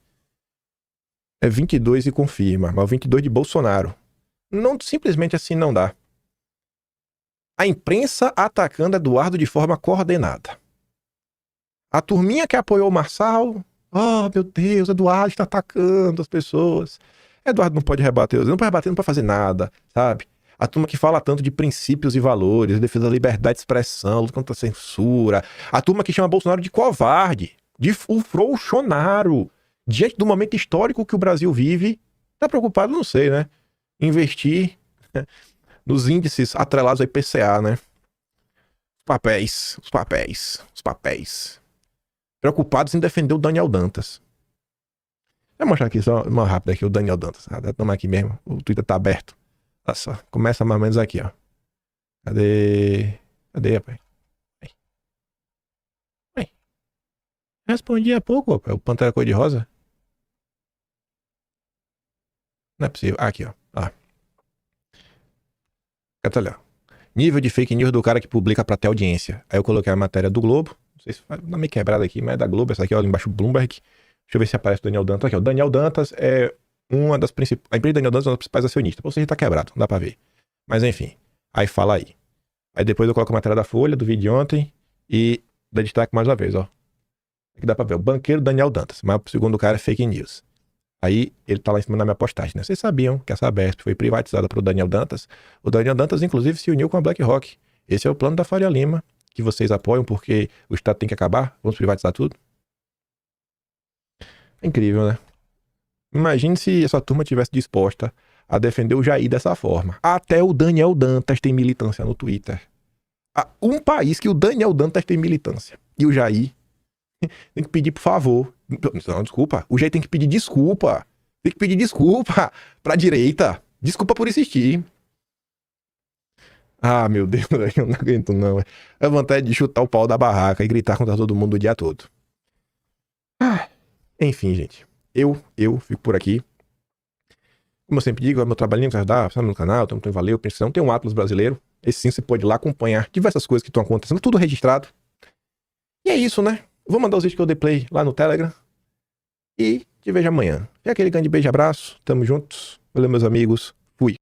É 22 e confirma, mas o 22 de Bolsonaro. Não, simplesmente assim não dá. A imprensa atacando Eduardo de forma coordenada. A turminha que apoiou o Marçal, oh meu Deus, Eduardo está atacando as pessoas. Eduardo não pode rebater, não pode rebater, não pode fazer nada, sabe? A turma que fala tanto de princípios e valores, defesa da liberdade de expressão, luta contra a censura. A turma que chama Bolsonaro de covarde, de frouxonário. Diante do momento histórico que o Brasil vive, tá preocupado, não sei, né? Investir nos índices atrelados ao IPCA, né? Os papéis. Preocupados em defender o Daniel Dantas. Vou mostrar aqui só uma rápida aqui, o Daniel Dantas. Toma aqui mesmo, o Twitter tá aberto. Olha só, começa mais ou menos aqui, ó. Cadê, rapaz? Respondi há pouco, rapaz, o Pantera Cor-de-Rosa. Não é possível. Aqui, ó. Olha. Nível de fake news do cara que publica pra ter audiência. Aí eu coloquei a matéria do Globo. Não sei se vai dar meio quebrada aqui, mas é da Globo. Essa aqui, ó, embaixo, Bloomberg. Deixa eu ver se aparece o Daniel Dantas. Aqui, ó. Daniel Dantas é uma das principais... A empresa Daniel Dantas é uma das principais acionistas. Ou seja, tá quebrado. Não dá pra ver. Mas enfim. Aí fala aí. Aí depois eu coloco a matéria da Folha, do vídeo de ontem. E dá destaque mais uma vez, ó. Aqui dá pra ver. O banqueiro Daniel Dantas. Mas o segundo cara é fake news. Aí ele tá lá em cima da minha postagem, né? Vocês sabiam que essa Sabesp foi privatizada pelo Daniel Dantas? O Daniel Dantas, inclusive, se uniu com a BlackRock. Esse é o plano da Faria Lima, que vocês apoiam porque o Estado tem que acabar. Vamos privatizar tudo. É incrível, né? Imagine se essa turma tivesse disposta a defender o Jair dessa forma. Até o Daniel Dantas tem militância no Twitter. Um país que o Daniel Dantas tem militância. E o Jair tem que pedir por favor. Não, desculpa. O Jair tem que pedir desculpa. Tem que pedir desculpa pra direita. Desculpa por insistir. Ah, meu Deus, eu não aguento não. É vontade de chutar o pau da barraca e gritar contra todo mundo o dia todo. Enfim, gente. Eu fico por aqui. Como eu sempre digo, é meu trabalhinho que vai ajudar, sabe, no canal, tem um Valeu, Pensão, tem um Atlas brasileiro. Esse sim você pode ir lá acompanhar diversas coisas que estão acontecendo, tudo registrado. E é isso, né? Vou mandar os vídeos que eu dei play lá no Telegram. E te vejo amanhã. E aquele grande beijo e abraço. Tamo juntos. Valeu, meus amigos.